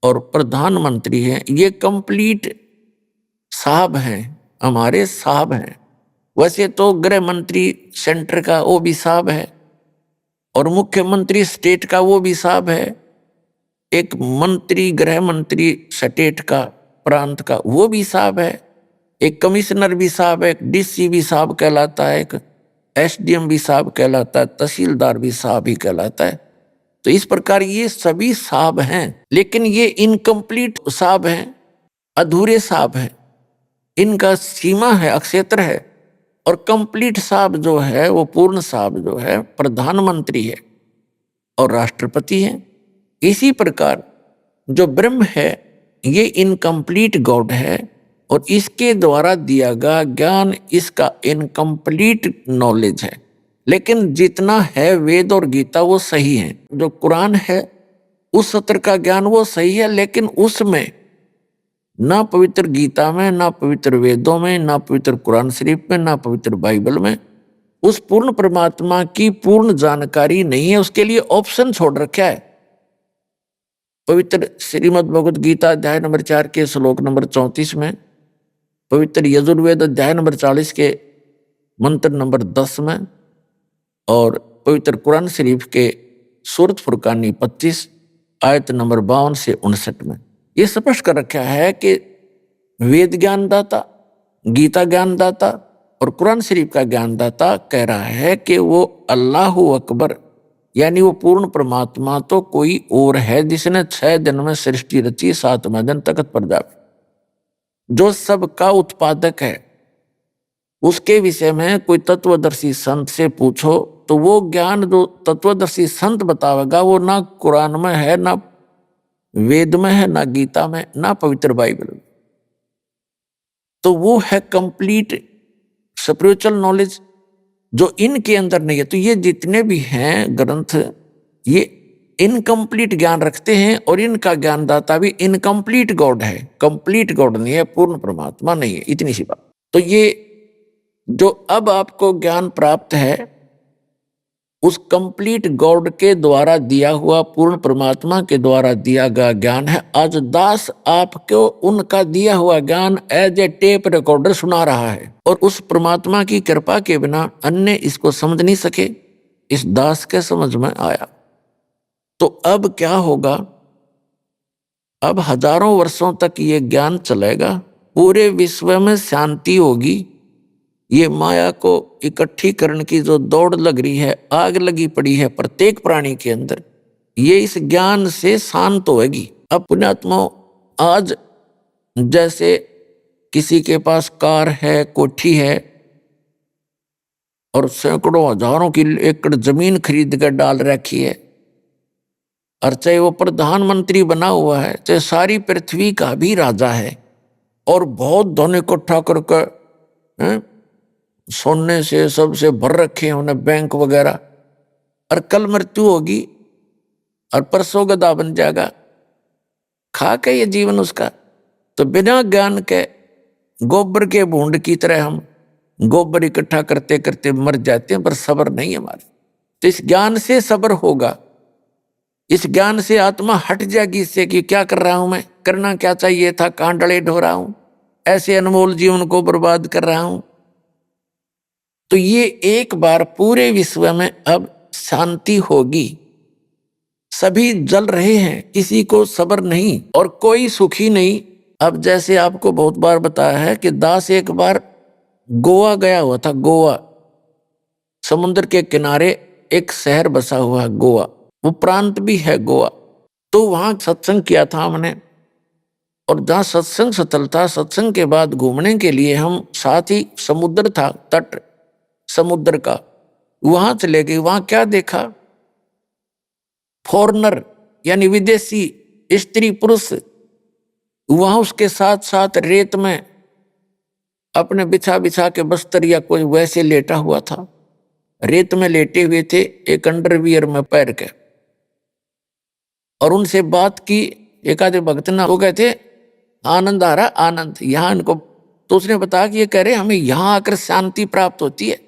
और प्रधानमंत्री हैं, ये कंप्लीट साहब हैं, हमारे साहब हैं। वैसे तो गृह मंत्री सेंटर का वो भी साहब है, और मुख्यमंत्री स्टेट का वो भी साहब है, एक मंत्री गृह मंत्री स्टेट का, प्रांत का, वो भी साहब है, एक कमिश्नर भी साहब है, एक डीसी भी साहब कहलाता है, एक एसडीएम भी साहब कहलाता है, तहसीलदार भी साहब ही कहलाता है। तो इस प्रकार ये सभी साहब हैं, लेकिन ये इनकम्प्लीट साहब हैं, अधूरे साहब हैं। इनका सीमा है, अक्षेत्र है। और कंप्लीट साहब जो है, वो पूर्ण साहब जो है, प्रधानमंत्री है और राष्ट्रपति है। इसी प्रकार जो ब्रह्म है, ये इनकम्प्लीट गॉड है, और इसके द्वारा दिया गया ज्ञान इसका इनकम्प्लीट नॉलेज है। लेकिन जितना है वेद और गीता वो सही है। जो कुरान है उस सत्र का ज्ञान वो सही है, लेकिन उसमें ना पवित्र गीता में, ना पवित्र वेदों में, ना पवित्र कुरान शरीफ में, ना पवित्र बाइबल में उस पूर्ण परमात्मा की पूर्ण जानकारी नहीं है। उसके लिए ऑप्शन छोड़ रखा है। पवित्र श्रीमद् भगवद गीता अध्याय नंबर 4 के श्लोक नंबर 34 में, पवित्र यजुर्वेद अध्याय नंबर 40 के मंत्र नंबर 10 में, और पवित्र कुरान शरीफ के सूरत फुरकानी 25 आयत नंबर 52 से 59 में ये स्पष्ट कर रखा है कि वेद ज्ञानदाता, गीता ज्ञानदाता और कुरान शरीफ का ज्ञानदाता कह रहा है कि वो अल्लाह अकबर, यानी वो पूर्ण परमात्मा तो कोई और है जिसने 6 दिन में सृष्टि रची, 7वें दिन तख्त पर जावे, जो सबका उत्पादक है। उसके विषय में कोई तत्वदर्शी संत से पूछो तो वो ज्ञान जो तत्वदर्शी संत बतावेगा वो ना कुरान में है, ना वेद में है, ना गीता में, ना पवित्र बाइबल में। तो वो है कंप्लीट स्पिरिचुअल नॉलेज जो इनके अंदर नहीं है। तो ये जितने भी हैं ग्रंथ, ये इनकम्प्लीट ज्ञान रखते हैं, और इनका ज्ञानदाता भी इनकम्प्लीट गॉड है, कंप्लीट गॉड नहीं है, पूर्ण परमात्मा नहीं है। इतनी सी बात। तो ये जो अब आपको ज्ञान प्राप्त है उस कंप्लीट गॉड के द्वारा दिया हुआ, पूर्ण परमात्मा के द्वारा दिया गया ज्ञान है। आज दास आपको उनका दिया हुआ ज्ञान एज ए टेप रिकॉर्डर सुना रहा है, और उस परमात्मा की कृपा के बिना अन्य इसको समझ नहीं सके। इस दास के समझ में आया। तो अब क्या होगा? अब हजारों वर्षों तक ये ज्ञान चलेगा, पूरे विश्व में शांति होगी। ये माया को इकट्ठी करने की जो दौड़ लग रही है, आग लगी पड़ी है प्रत्येक प्राणी के अंदर, ये इस ज्ञान से शांत होगी। अब पुण्यात्मा, आज जैसे किसी के पास कार है, कोठी है, और सैकड़ों हजारों की एकड़ जमीन खरीद कर डाल रखी है, और चाहे वो प्रधानमंत्री बना हुआ है, चाहे सारी पृथ्वी का भी राजा है, और बहुत धन इकट्ठा करके सोने से सबसे भर रखे हैं उन्हें बैंक वगैरह, और कल मृत्यु होगी और परसों गधा बन जाएगा। खा के ये जीवन उसका। तो बिना ज्ञान के गोबर के भूंड की तरह हम गोबर इकट्ठा करते करते मर जाते हैं, पर सब्र नहीं है हमारे। तो इस ज्ञान से सब्र होगा, इस ज्ञान से आत्मा हट जाएगी इससे कि क्या कर रहा हूं मैं, करना क्या चाहिए था, कहां डले ढो रहा हूं, ऐसे अनमोल जीवन को बर्बाद कर रहा हूं। तो ये एक बार पूरे विश्व में अब शांति होगी। सभी जल रहे हैं, किसी को सब्र नहीं और कोई सुखी नहीं। अब जैसे आपको बहुत बार बताया है कि दास एक बार गोवा गया हुआ था। गोवा समुद्र के किनारे एक शहर बसा हुआ है, गोवा, वो प्रांत भी है गोवा। तो वहां सत्संग किया था हमने, और जहां सत्संग स्थल था, सत्संग के बाद घूमने के लिए हम, साथ ही समुद्र था, तट समुद्र का, वहां चले गए। वहां क्या देखा, फॉरेनर यानी विदेशी स्त्री पुरुष वहां उसके साथ साथ रेत में अपने बिछा बिछा के बस्तर या कोई वैसे लेटा हुआ था, रेत में लेटे हुए थे एक अंडरवियर में पैर के। और उनसे बात की, एक आधे भक्त ना, वो कहते आनंद आ रहा, आनंद यहाँ इनको। तो उसने बताया कि ये कह रहे हमें यहाँ आकर शांति प्राप्त होती है।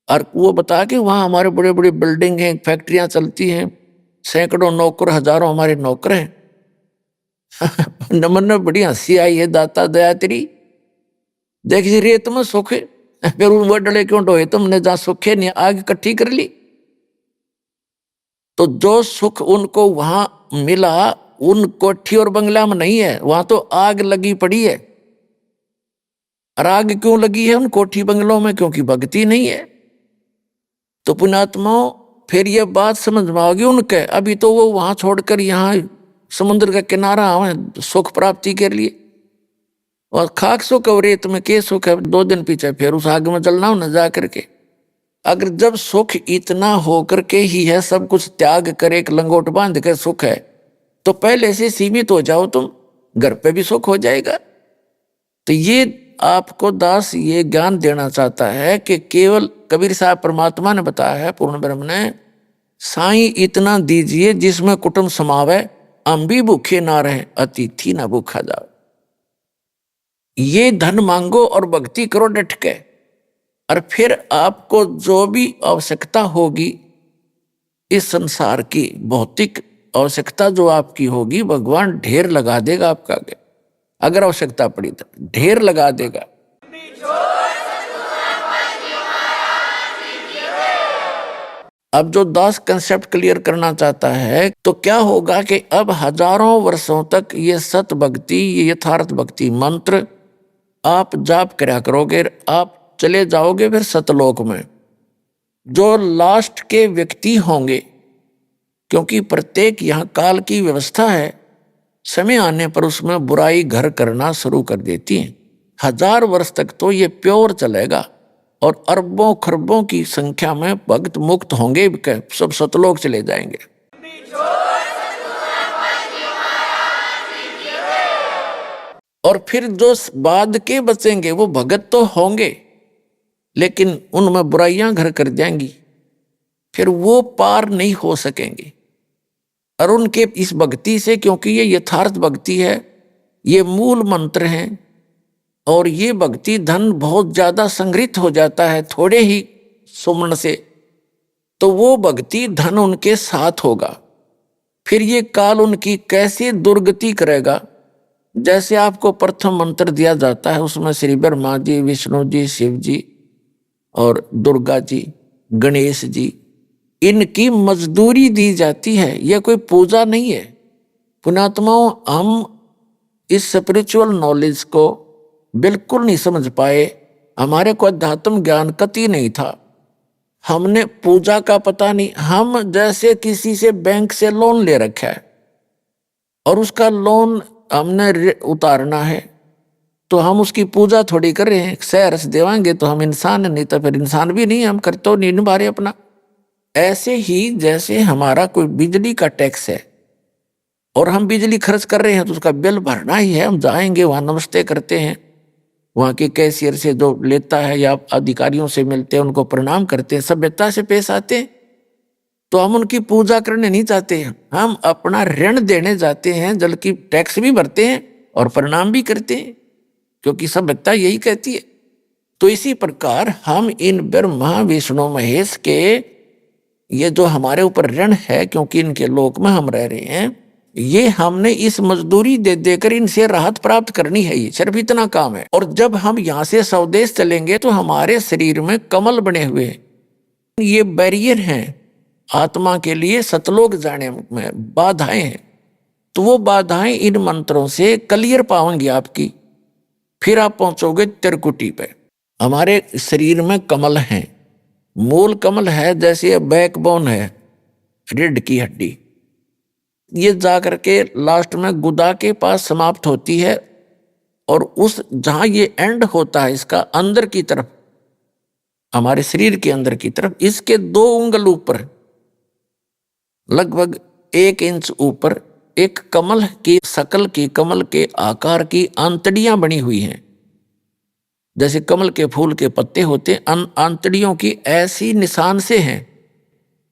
और वो बता कि वहाँ हमारे बड़े बड़े बिल्डिंग हैं, फैक्ट्रियां चलती हैं, सैकड़ों नौकर, हजारों हमारे नौकर हैं। नमन में बड़ी हंसी आई है, दाता दया तेरी, देख जी रेत में सुख है, फिर वो डले क्यों ढोए तुमने, जहां सुख है नहीं आग इकट्ठी कर ली। तो जो सुख उनको वहां मिला, उन कोठी और बंगला में नहीं है, वहां तो आग लगी पड़ी है। और आग क्यों लगी है उन कोठी बंगलों में, क्योंकि भक्ति नहीं है। तो पुण्यात्माओं फिर ये बात समझ में आ गई उनके। अभी तो वो वहां छोड़कर यहाँ समुद्र का किनारा आवे सुख प्राप्ति के लिए, और खाक सुख और रेत में के सुख है। 2 दिन पीछे फिर उस आग में जलना हो न जा करके। अगर जब सुख इतना होकर के ही है, सब कुछ त्याग कर एक लंगोट बांध के सुख है, तो पहले से सीमित हो जाओ तुम, घर पे भी सुख हो जाएगा। तो ये आपको दास ये ज्ञान देना चाहता है कि केवल कबीर साहब परमात्मा ने बताया है, पूर्ण ब्रह्म ने, साईं इतना दीजिए जिसमें कुटुंब समावे, हम भी भूखे ना रहे, अतिथि ना भूखा जाओ। ये धन मांगो और भक्ति करो डट के, और फिर आपको जो भी आवश्यकता होगी इस संसार की भौतिक आवश्यकता जो आपकी होगी, भगवान ढेर लगा देगा आपका आगे। अगर आवश्यकता पड़ी तो ढेर लगा देगा। अब जो दास कंसेप्ट क्लियर करना चाहता है, तो क्या होगा कि अब हजारों वर्षों तक ये सत भक्ति, ये यथार्थ भक्ति मंत्र आप जाप करा करोगे, आप चले जाओगे फिर सतलोक में। जो लास्ट के व्यक्ति होंगे, क्योंकि प्रत्येक यहाँ काल की व्यवस्था है, समय आने पर उसमें बुराई घर करना शुरू कर देती है। 1000 वर्ष तक तो ये प्योर चलेगा, और अरबों खरबों की संख्या में भक्त मुक्त होंगे, सब सतलोक चले जाएंगे। और फिर जो बाद के बचेंगे वो भगत तो होंगे, लेकिन उनमें बुराइयां घर कर जाएंगी, फिर वो पार नहीं हो सकेंगे। और उनके इस भक्ति से, क्योंकि ये यथार्थ भक्ति है, ये मूल मंत्र हैं, और ये भक्ति धन बहुत ज्यादा संग्रहित हो जाता है थोड़े ही सुमन से, तो वो भक्ति धन उनके साथ होगा। फिर ये काल उनकी कैसे दुर्गति करेगा। जैसे आपको प्रथम मंत्र दिया जाता है, उसमें श्री ब्रह्मा जी, विष्णु जी, शिव जी और दुर्गा जी, गणेश जी, इनकी मजदूरी दी जाती है। यह कोई पूजा नहीं है। पुण्यात्माओं, हम इस स्पिरिचुअल नॉलेज को बिल्कुल नहीं समझ पाए, हमारे को अध्यात्म ज्ञान कति नहीं था, हमने पूजा का पता नहीं। हम जैसे किसी से बैंक से लोन ले रखा है और उसका लोन हमने उतारना है, तो हम उसकी पूजा थोड़ी कर रहे हैं। शहर से देवांगे तो हम इंसान, नहीं तो फिर इंसान भी नहीं, हम करते तो नहीं निभा रहे अपना। ऐसे ही जैसे हमारा कोई बिजली का टैक्स है और हम बिजली खर्च कर रहे हैं, तो उसका बिल भरना ही है। हम जाएंगे वहां नमस्ते करते हैं, वहाँ के कैशियर से जो लेता है या अधिकारियों से मिलते हैं, उनको प्रणाम करते हैं, सभ्यता से पेश आते हैं। तो हम उनकी पूजा करने नहीं चाहते हैं, हम अपना ऋण देने जाते हैं, बल्कि टैक्स भी भरते हैं और प्रणाम भी करते हैं, क्योंकि सभ्यता यही कहती है। तो इसी प्रकार हम इन ब्रह्मा विष्णु महेश के ये जो हमारे ऊपर ऋण है, क्योंकि इनके लोक में हम रह रहे हैं, ये हमने इस मजदूरी दे देकर इनसे राहत प्राप्त करनी है, ये सिर्फ इतना काम है। और जब हम यहाँ से स्वदेश चलेंगे तो हमारे शरीर में कमल बने हुए हैं, ये बैरियर हैं आत्मा के लिए सतलोक जाने में, बाधाएं हैं। तो वो बाधाएं इन मंत्रों से क्लियर पाओगे आपकी, फिर आप पहुंचोगे त्रिकुटी पे। हमारे शरीर में कमल हैं, मूल कमल है, जैसे बैकबोन है रीढ़ की हड्डी, ये जाकर के लास्ट में गुदा के पास समाप्त होती है, और उस जहां ये एंड होता है इसका अंदर की तरफ, हमारे शरीर के अंदर की तरफ, इसके 2 उंगल ऊपर, लगभग 1 इंच ऊपर, एक कमल की शकल की, कमल के आकार की आंतड़ियां बनी हुई हैं। जैसे कमल के फूल के पत्ते होते, आंतड़ियों की ऐसी निशान से हैं।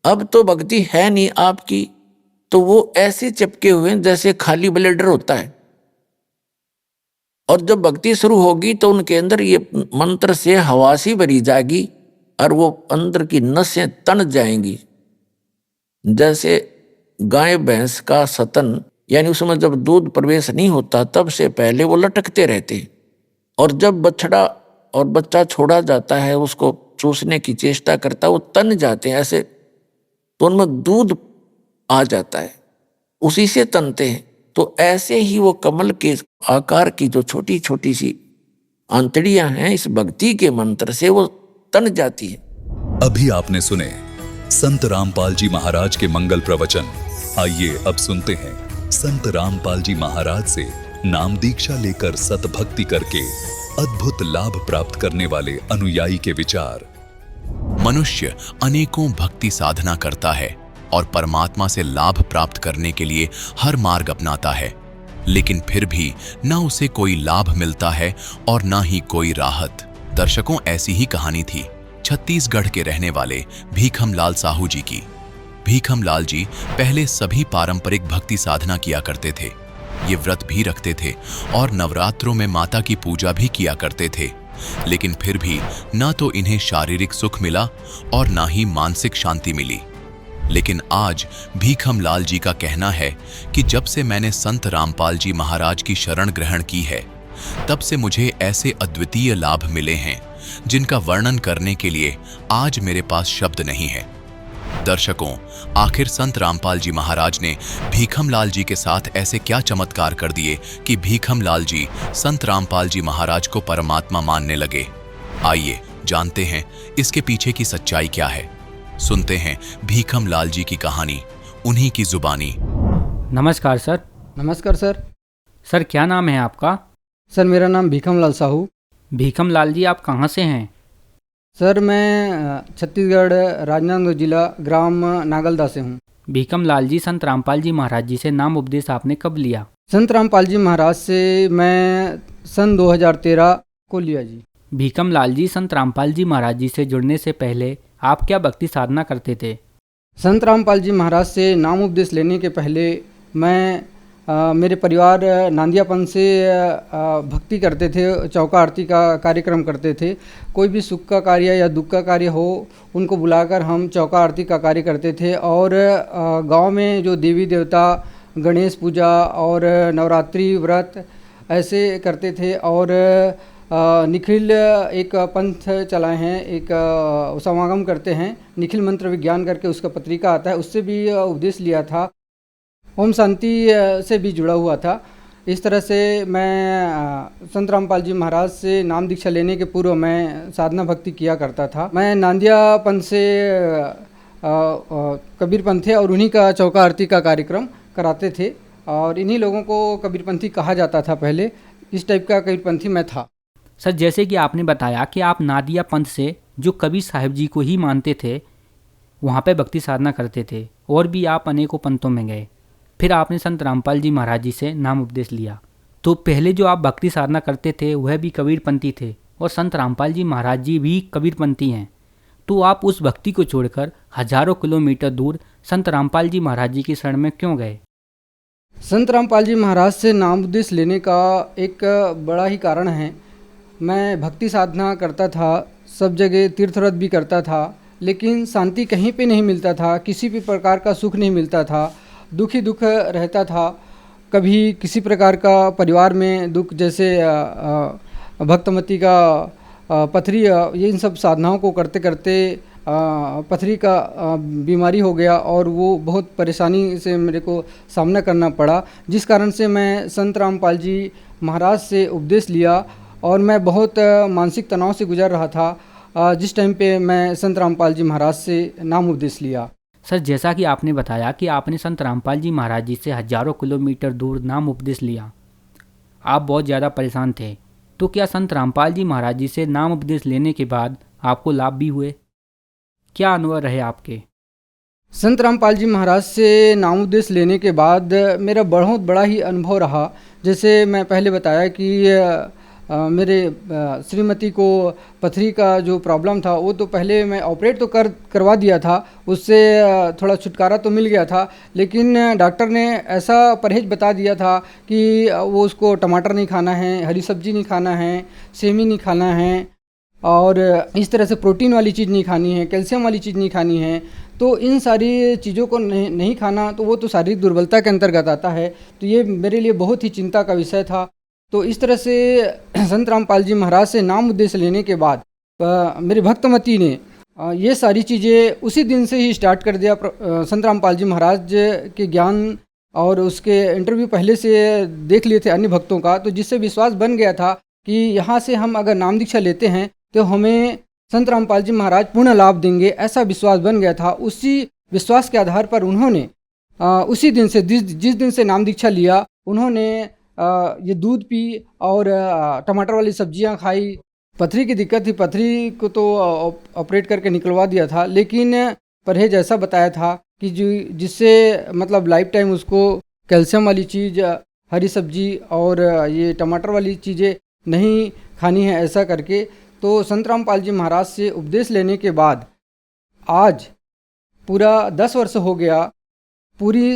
अब तो भक्ति है नहीं आपकी, तो वो ऐसे चिपके हुए हैं जैसे खाली ब्लेडर होता है। और जब भक्ति शुरू होगी तो उनके अंदर ये मंत्र से हवासी भरी जाएगी, और वो अंदर की नसें तन जाएंगी। जैसे गाय भैंस का सतन, यानी उसमें जब दूध प्रवेश नहीं होता तब से पहले वो लटकते रहते, और जब बछड़ा और बच्चा छोड़ा जाता है, उसको चूसने की चेष्टा करता है, वो तन जाते हैं ऐसे, तो उनमें दूध आ जाता है, उसी से तनते हैं। तो ऐसे ही वो कमल के आकार की जो छोटी छोटी सी आंतड़ियां हैं, इस भक्ति के मंत्र से वो तन जाती है। अभी आपने सुने संत रामपाल जी महाराज के मंगल प्रवचन। आइए अब सुनते हैं संत रामपाल जी महाराज से नाम दीक्षा लेकर सतभक्ति करके अद्भुत लाभ प्राप्त करने वाले अनुयायी के विचार। मनुष्य अनेकों भक्ति साधना करता है और परमात्मा से लाभ प्राप्त करने के लिए हर मार्ग अपनाता है, लेकिन फिर भी न उसे कोई लाभ मिलता है और न ही कोई राहत। दर्शकों, ऐसी ही कहानी थी छत्तीसगढ़ के रहने वाले भीखम लाल साहू जी की। भीखम लाल जी पहले सभी पारंपरिक भक्ति साधना किया करते थे। ये व्रत भी रखते थे और नवरात्रों में माता की पूजा भी किया करते थे, लेकिन फिर भी न तो इन्हें शारीरिक सुख मिला और न ही मानसिक शांति मिली। लेकिन आज भीखम लाल जी का कहना है कि जब से मैंने संत रामपाल जी महाराज की शरण ग्रहण की है, तब से मुझे ऐसे अद्वितीय लाभ मिले हैं जिनका वर्णन करने के लिए आज मेरे पास शब्द नहीं है। दर्शकों, आखिर संत रामपाल जी महाराज ने भीखम लाल जी के साथ ऐसे क्या चमत्कार कर दिए कि भीखम लाल जी संत रामपाल जी महाराज को परमात्मा मानने लगे? आइए जानते हैं इसके पीछे की सच्चाई क्या है। सुनते हैं भीखम लाल जी की कहानी, उन्हीं की जुबानी। नमस्कार सर। नमस्कार सर। सर क्या नाम है आपका? सर मेरा नाम भीखम लाल साहू। भीखम लाल जी, आप कहाँ से हैं? सर मैं छत्तीसगढ़ राजनांदगांव जिला ग्राम नागलदा से हूँ। भीखम लाल जी, संत रामपाल जी महाराज जी से नाम उपदेश आपने कब लिया? संत रामपाल जी महाराज से मैं सन 2013 को लिया जी। भीखम लाल जी, संत रामपाल जी महाराज जी से जुड़ने से पहले आप क्या भक्ति साधना करते थे? संत रामपाल जी महाराज से नाम उपदेश लेने के पहले मैं मेरे परिवार नांदियापन से भक्ति करते थे, चौका आरती का कार्यक्रम करते थे। कोई भी सुख का कार्य या दुख का कार्य हो, उनको बुलाकर हम चौका आरती का कार्य करते थे। और गांव में जो देवी देवता, गणेश पूजा और नवरात्रि व्रत ऐसे करते थे। और निखिल एक पंथ चलाए हैं, एक समागम करते हैं, निखिल मंत्र विज्ञान करके उसका पत्रिका आता है, उससे भी उपदेश लिया था। ओम शांति से भी जुड़ा हुआ था। इस तरह से मैं संत रामपाल जी महाराज से नाम दीक्षा लेने के पूर्व मैं साधना भक्ति किया करता था। मैं नांदियापन से कबीरपंथी और उन्हीं का चौका आरती का कार्यक्रम कराते थे, और इन्हीं लोगों को कबीरपंथी कहा जाता था पहले। इस टाइप का कबीरपंथी मैं था। सर, जैसे कि आपने बताया कि आप नादिया पंथ से, जो कबीर साहिब जी को ही मानते थे, वहाँ पे भक्ति साधना करते थे, और भी आप अनेकों पंथों में गए। फिर आपने संत रामपाल जी महाराज जी से नाम उपदेश लिया। तो पहले जो आप भक्ति साधना करते थे वह भी कबीरपंथी थे और संत रामपाल जी महाराज जी भी कबीरपंथी हैं, तो आप उस भक्ति को छोड़कर हजारों किलोमीटर दूर संत रामपाल जी महाराज जी की शरण में क्यों गए? संत रामपाल जी महाराज से नाम उपदेश लेने का एक बड़ा ही कारण है। मैं भक्ति साधना करता था, सब जगह तीर्थ व्रत भी करता था, लेकिन शांति कहीं पे नहीं मिलता था, किसी भी प्रकार का सुख नहीं मिलता था, दुख ही दुख रहता था। कभी किसी प्रकार का परिवार में दुख, जैसे भक्तमती का पथरी, ये इन सब साधनाओं को करते करते पथरी का बीमारी हो गया और वो बहुत परेशानी से मेरे को सामना करना पड़ा, जिस कारण से मैं संत रामपाल जी महाराज से उपदेश लिया और मैं बहुत मानसिक तनाव से गुजर रहा था जिस टाइम पे मैं संत रामपाल जी महाराज से नाम उपदेश लिया। सर, जैसा कि आपने बताया कि आपने संत रामपाल जी महाराज जी से हजारों किलोमीटर दूर नाम उपदेश लिया, आप बहुत ज़्यादा परेशान थे, तो क्या संत रामपाल जी महाराज जी से नाम उपदेश लेने के बाद आपको लाभ भी हुए? क्या अनुभव रहे आपके? संत रामपाल जी महाराज से नाम उपदेश लेने के बाद मेरा बहुत बड़ा ही अनुभव रहा। जैसे मैं पहले बताया कि मेरे श्रीमती को पथरी का जो प्रॉब्लम था वो तो पहले मैं ऑपरेट तो करवा दिया था, उससे थोड़ा छुटकारा तो मिल गया था, लेकिन डॉक्टर ने ऐसा परहेज बता दिया था कि वो उसको टमाटर नहीं खाना है, हरी सब्जी नहीं खाना है, सेमी नहीं खाना है और इस तरह से प्रोटीन वाली चीज़ नहीं खानी है, कैल्शियम वाली चीज़ नहीं खानी है। तो इन सारी चीज़ों को नहीं खाना तो वो तो शारीरिक दुर्बलता के अंतर्गत आता है। तो ये मेरे लिए बहुत ही चिंता का विषय था। तो इस तरह से संत रामपाल जी महाराज से नाम उपदेश लेने के बाद मेरी भक्तमती ने ये सारी चीज़ें उसी दिन से ही स्टार्ट कर दिया। संत रामपाल जी महाराज के ज्ञान और उसके इंटरव्यू पहले से देख लिए थे अन्य भक्तों का, तो जिससे विश्वास बन गया था कि यहाँ से हम अगर नाम दीक्षा लेते हैं तो हमें संत रामपाल जी महाराज पूर्ण लाभ देंगे, ऐसा विश्वास बन गया था। उसी विश्वास के आधार पर उन्होंने उसी दिन से जिस दिन से नाम दीक्षा लिया, उन्होंने ये दूध पी और टमाटर वाली सब्जियां खाई। पथरी की दिक्कत थी, पथरी को तो ऑपरेट करके निकलवा दिया था, लेकिन परहेज ऐसा बताया था कि जिससे मतलब लाइफ टाइम उसको कैल्शियम वाली चीज़, हरी सब्जी और ये टमाटर वाली चीज़ें नहीं खानी है, ऐसा करके। तो संत रामपाल जी महाराज से उपदेश लेने के बाद आज पूरा 10 वर्ष हो गया, पूरी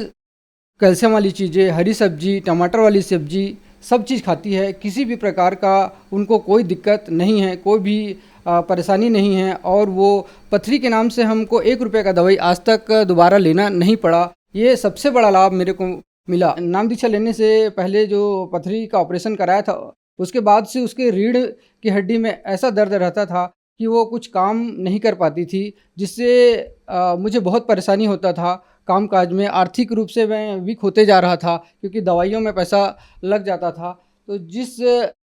कैल्शियम वाली चीज़ें, हरी सब्जी, टमाटर वाली सब्जी, सब चीज़ खाती है। किसी भी प्रकार का उनको कोई दिक्कत नहीं है, कोई भी परेशानी नहीं है और वो पथरी के नाम से हमको 1 रुपये का दवाई आज तक दोबारा लेना नहीं पड़ा। ये सबसे बड़ा लाभ मेरे को मिला। नाम दीक्षा लेने से पहले जो पथरी का ऑपरेशन कराया था, उसके बाद से उसके रीढ़ की हड्डी में ऐसा दर्द रहता था कि वो कुछ काम नहीं कर पाती थी, जिससे मुझे बहुत परेशानी होता था काम काज में। आर्थिक रूप से मैं वीक होते जा रहा था क्योंकि दवाइयों में पैसा लग जाता था। तो जिस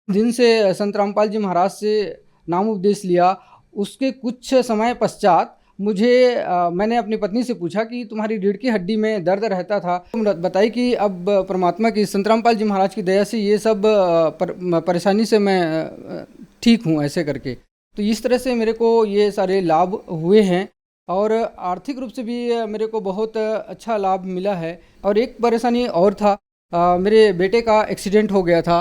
दिन से संत रामपाल जी महाराज से नाम उपदेश लिया, उसके कुछ समय पश्चात मुझे मैंने अपनी पत्नी से पूछा कि तुम्हारी रीढ़ की हड्डी में दर्द रहता था, तो बताई कि अब परमात्मा की, संत रामपाल जी महाराज की दया से ये सब परेशानी से मैं ठीक हूँ, ऐसे करके। तो इस तरह से मेरे को ये सारे लाभ हुए हैं और आर्थिक रूप से भी मेरे को बहुत अच्छा लाभ मिला है। और एक परेशानी और था, मेरे बेटे का एक्सीडेंट हो गया था,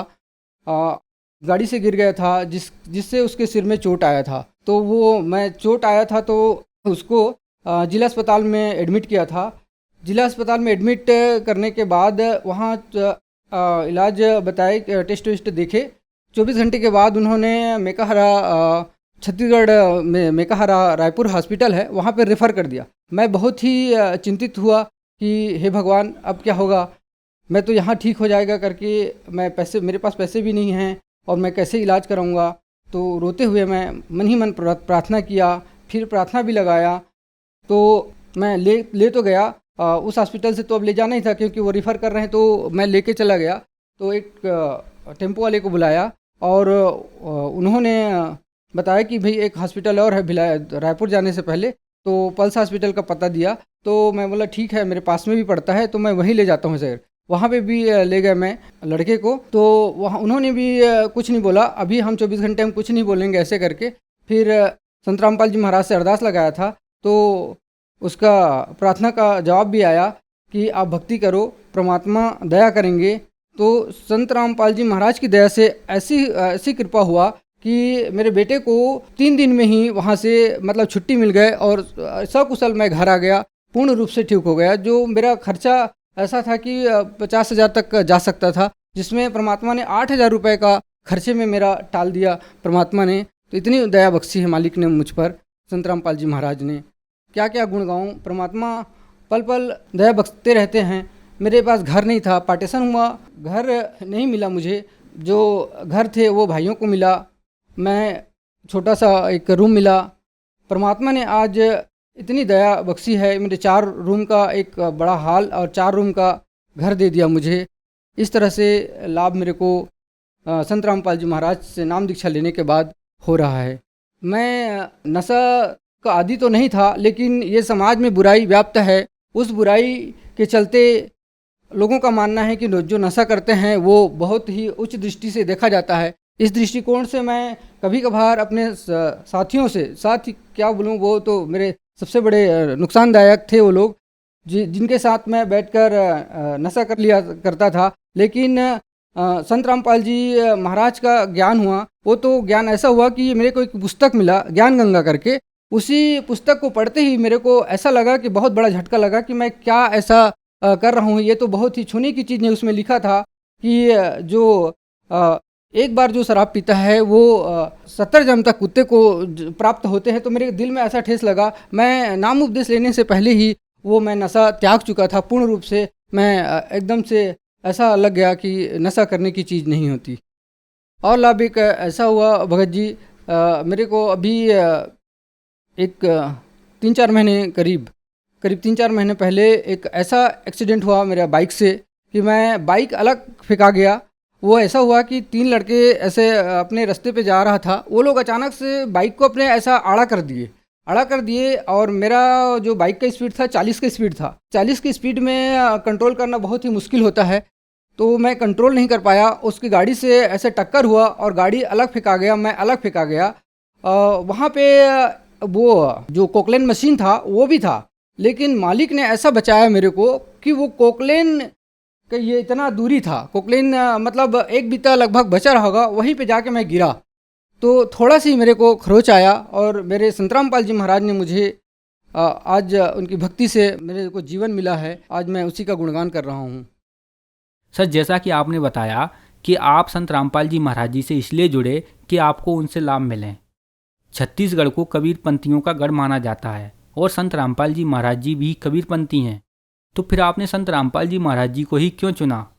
गाड़ी से गिर गया था, जिससे उसके सिर में चोट आया था। तो वो मैं चोट आया था तो उसको जिला अस्पताल में एडमिट किया था। जिला अस्पताल में एडमिट करने के बाद वहाँ इलाज बताए, टेस्ट वेस्ट देखे। 24 घंटे के बाद उन्होंने मेकाहारा, छत्तीसगढ़ में मेकाहारा रायपुर हॉस्पिटल है, वहाँ पर रेफ़र कर दिया। मैं बहुत ही चिंतित हुआ कि हे भगवान, अब क्या होगा, मैं तो यहाँ ठीक हो जाएगा करके, मेरे पास पैसे भी नहीं हैं और मैं कैसे इलाज कराऊंगा। तो रोते हुए मैं मन ही मन प्रार्थना किया, फिर प्रार्थना भी लगाया। तो मैं ले तो गया उस हॉस्पिटल से, तो अब ले जाना ही था क्योंकि वो रेफ़र कर रहे हैं, तो मैं लेके चला गया। तो एक टेम्पो वाले को बुलाया और उन्होंने बताया कि भाई एक हॉस्पिटल और है रायपुर जाने से पहले, तो पल्स हॉस्पिटल का पता दिया। तो मैं बोला ठीक है, मेरे पास में भी पड़ता है, तो मैं वहीं ले जाता हूँ सर। वहाँ पे भी ले गए मैं लड़के को, तो वहाँ उन्होंने भी कुछ नहीं बोला, अभी हम 24 घंटे में कुछ नहीं बोलेंगे, ऐसे करके। फिर संत रामपाल जी महाराज से अरदास लगाया था, तो उसका प्रार्थना का जवाब भी आया कि आप भक्ति करो, परमात्मा दया करेंगे, तो संत रामपाल जी महाराज की दया से ऐसी कृपा हुआ कि मेरे बेटे को 3 दिन में ही वहाँ से मतलब छुट्टी मिल गए और सकुशल मैं घर आ गया, पूर्ण रूप से ठीक हो गया। जो मेरा खर्चा ऐसा था कि 50,000 तक जा सकता था, जिसमें परमात्मा ने 8,000 रुपये का खर्चे में मेरा टाल दिया परमात्मा ने। तो इतनी दया बख्शी है मालिक ने मुझ पर, संत रामपाल जी महाराज ने। क्या क्या गुण गाऊँ, परमात्मा पल पल दया बख्शते रहते हैं। मेरे पास घर नहीं था, पार्टीशन हुआ, घर नहीं मिला मुझे, जो घर थे वो भाइयों को मिला, मैं छोटा सा एक रूम मिला। परमात्मा ने आज इतनी दया बख्शी है, मेरे 4 रूम का एक बड़ा हॉल और 4 रूम का घर दे दिया मुझे। इस तरह से लाभ मेरे को संत रामपाल जी महाराज से नाम दीक्षा लेने के बाद हो रहा है। मैं नशा का आदी तो नहीं था, लेकिन ये समाज में बुराई व्याप्त है, उस बुराई के चलते लोगों का मानना है कि जो नशा करते हैं वो बहुत ही उच्च दृष्टि से देखा जाता है। इस दृष्टिकोण से मैं कभी कभार अपने साथियों से, साथ क्या बोलूँ, वो तो मेरे सबसे बड़े नुकसानदायक थे वो लोग जिनके साथ मैं बैठकर नशा कर लिया करता था। लेकिन संत रामपाल जी महाराज का ज्ञान हुआ, वो तो ज्ञान ऐसा हुआ कि मेरे को एक पुस्तक मिला ज्ञान गंगा करके। उसी पुस्तक को पढ़ते ही मेरे को ऐसा लगा कि बहुत बड़ा झटका लगा कि मैं क्या ऐसा कर रहा हूँ, ये तो बहुत ही छूने की चीज़ नहीं। उसमें लिखा था कि जो एक बार जो शराब पीता है वो 70 जन्म तक कुत्ते को प्राप्त होते हैं। तो मेरे दिल में ऐसा ठेस लगा, मैं नाम उपदेश लेने से पहले ही वो मैं नशा त्याग चुका था पूर्ण रूप से। मैं एकदम से ऐसा लग गया कि नशा करने की चीज़ नहीं होती। और लाभ एक ऐसा हुआ भगत जी, मेरे को अभी एक 3-4 महीने करीब 3-4 महीने पहले एक ऐसा एक्सीडेंट हुआ मेरा बाइक से कि मैं बाइक अलग फेंका गया। वो ऐसा हुआ कि 3 लड़के ऐसे अपने रास्ते पे जा रहा था, वो लोग अचानक से बाइक को अपने ऐसा आड़ा कर दिए और मेरा जो बाइक का स्पीड था 40 का स्पीड था। 40 की स्पीड में कंट्रोल करना बहुत ही मुश्किल होता है, तो मैं कंट्रोल नहीं कर पाया। उसकी गाड़ी से ऐसे टक्कर हुआ और गाड़ी अलग फेंका गया, मैं अलग फेंका गया। वहाँ पे वो जो कोकलेन मशीन था वो भी था, लेकिन मालिक ने ऐसा बचाया मेरे को कि वो कोकलेन का ये इतना दूरी था, कोकलेन मतलब 1 बीता लगभग बचा रहा होगा, वहीं पे जाके मैं गिरा। तो थोड़ा सी मेरे को खरोच आया और मेरे संत रामपाल जी महाराज ने मुझे आज उनकी भक्ति से मेरे को जीवन मिला है। आज मैं उसी का गुणगान कर रहा हूँ। सर, जैसा कि आपने बताया कि आप संत रामपाल जी महाराज जी से इसलिए जुड़े कि आपको उनसे लाभ मिलें। छत्तीसगढ़ को कबीरपंथियों का गढ़ माना जाता है और संत रामपाल जी महाराज जी भी कबीरपंथी हैं, तो फिर आपने संत रामपाल जी महाराज जी को ही क्यों चुना?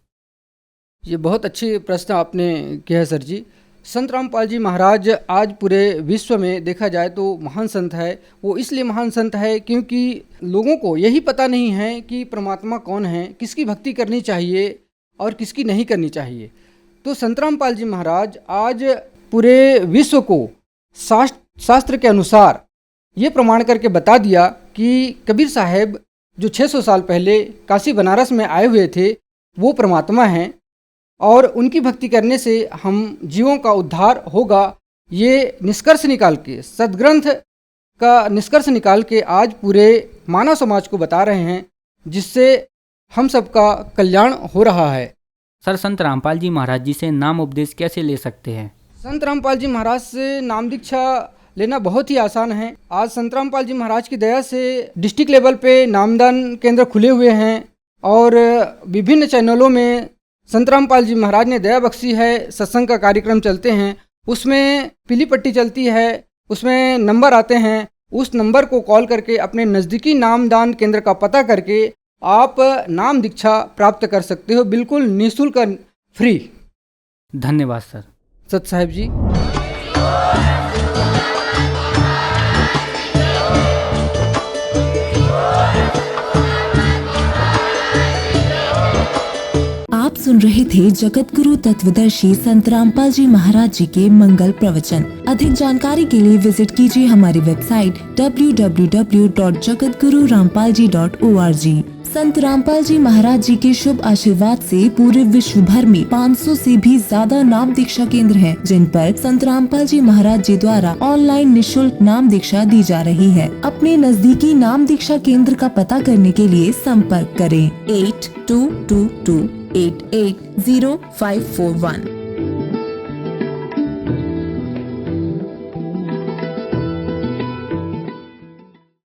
ये बहुत अच्छी प्रश्न आपने किया है सर जी। संत रामपाल जी महाराज आज पूरे विश्व में देखा जाए तो महान संत है। वो इसलिए महान संत है क्योंकि लोगों को यही पता नहीं है कि परमात्मा कौन है, किसकी भक्ति करनी चाहिए और किसकी नहीं करनी चाहिए। तो संत रामपाल जी महाराज आज पूरे विश्व को शास्त्र के अनुसार ये प्रमाण करके बता दिया कि कबीर साहब जो 600 साल पहले काशी बनारस में आए हुए थे वो परमात्मा हैं और उनकी भक्ति करने से हम जीवों का उद्धार होगा। ये निष्कर्ष निकाल के, सदग्रंथ का निष्कर्ष निकाल के आज पूरे मानव समाज को बता रहे हैं, जिससे हम सबका कल्याण हो रहा है। सर, संत रामपाल जी महाराज जी से नाम उपदेश कैसे ले सकते हैं? संत रामपाल जी महाराज से नाम दीक्षा लेना बहुत ही आसान है। आज संत रामपाल जी महाराज की दया से डिस्ट्रिक्ट लेवल पे नामदान केंद्र खुले हुए हैं और विभिन्न चैनलों में संत रामपाल जी महाराज ने दया बख्शी है। सत्संग का कार्यक्रम चलते हैं, उसमें पीली पट्टी चलती है, उसमें नंबर आते हैं। उस नंबर को कॉल करके अपने नज़दीकी नामदान केंद्र का पता करके आप नाम दीक्षा प्राप्त कर सकते हो, बिल्कुल निःशुल्क, फ्री। धन्यवाद सर। सत साहिब जी। आप सुन रहे थे जगत गुरु तत्वदर्शी संत रामपाल जी महाराज जी के मंगल प्रवचन। अधिक जानकारी के लिए विजिट कीजिए हमारी वेबसाइट www.jagatgururampalji.org। संत रामपाल जी महाराज जी के शुभ आशीर्वाद से पूरे विश्व भर में 500 से भी ज्यादा नाम दीक्षा केंद्र हैं, जिन पर संत रामपाल जी महाराज जी द्वारा ऑनलाइन निःशुल्क नाम दीक्षा दी जा रही है। अपने नजदीकी नाम दीक्षा केंद्र का पता करने के लिए संपर्क करें 8222 880541।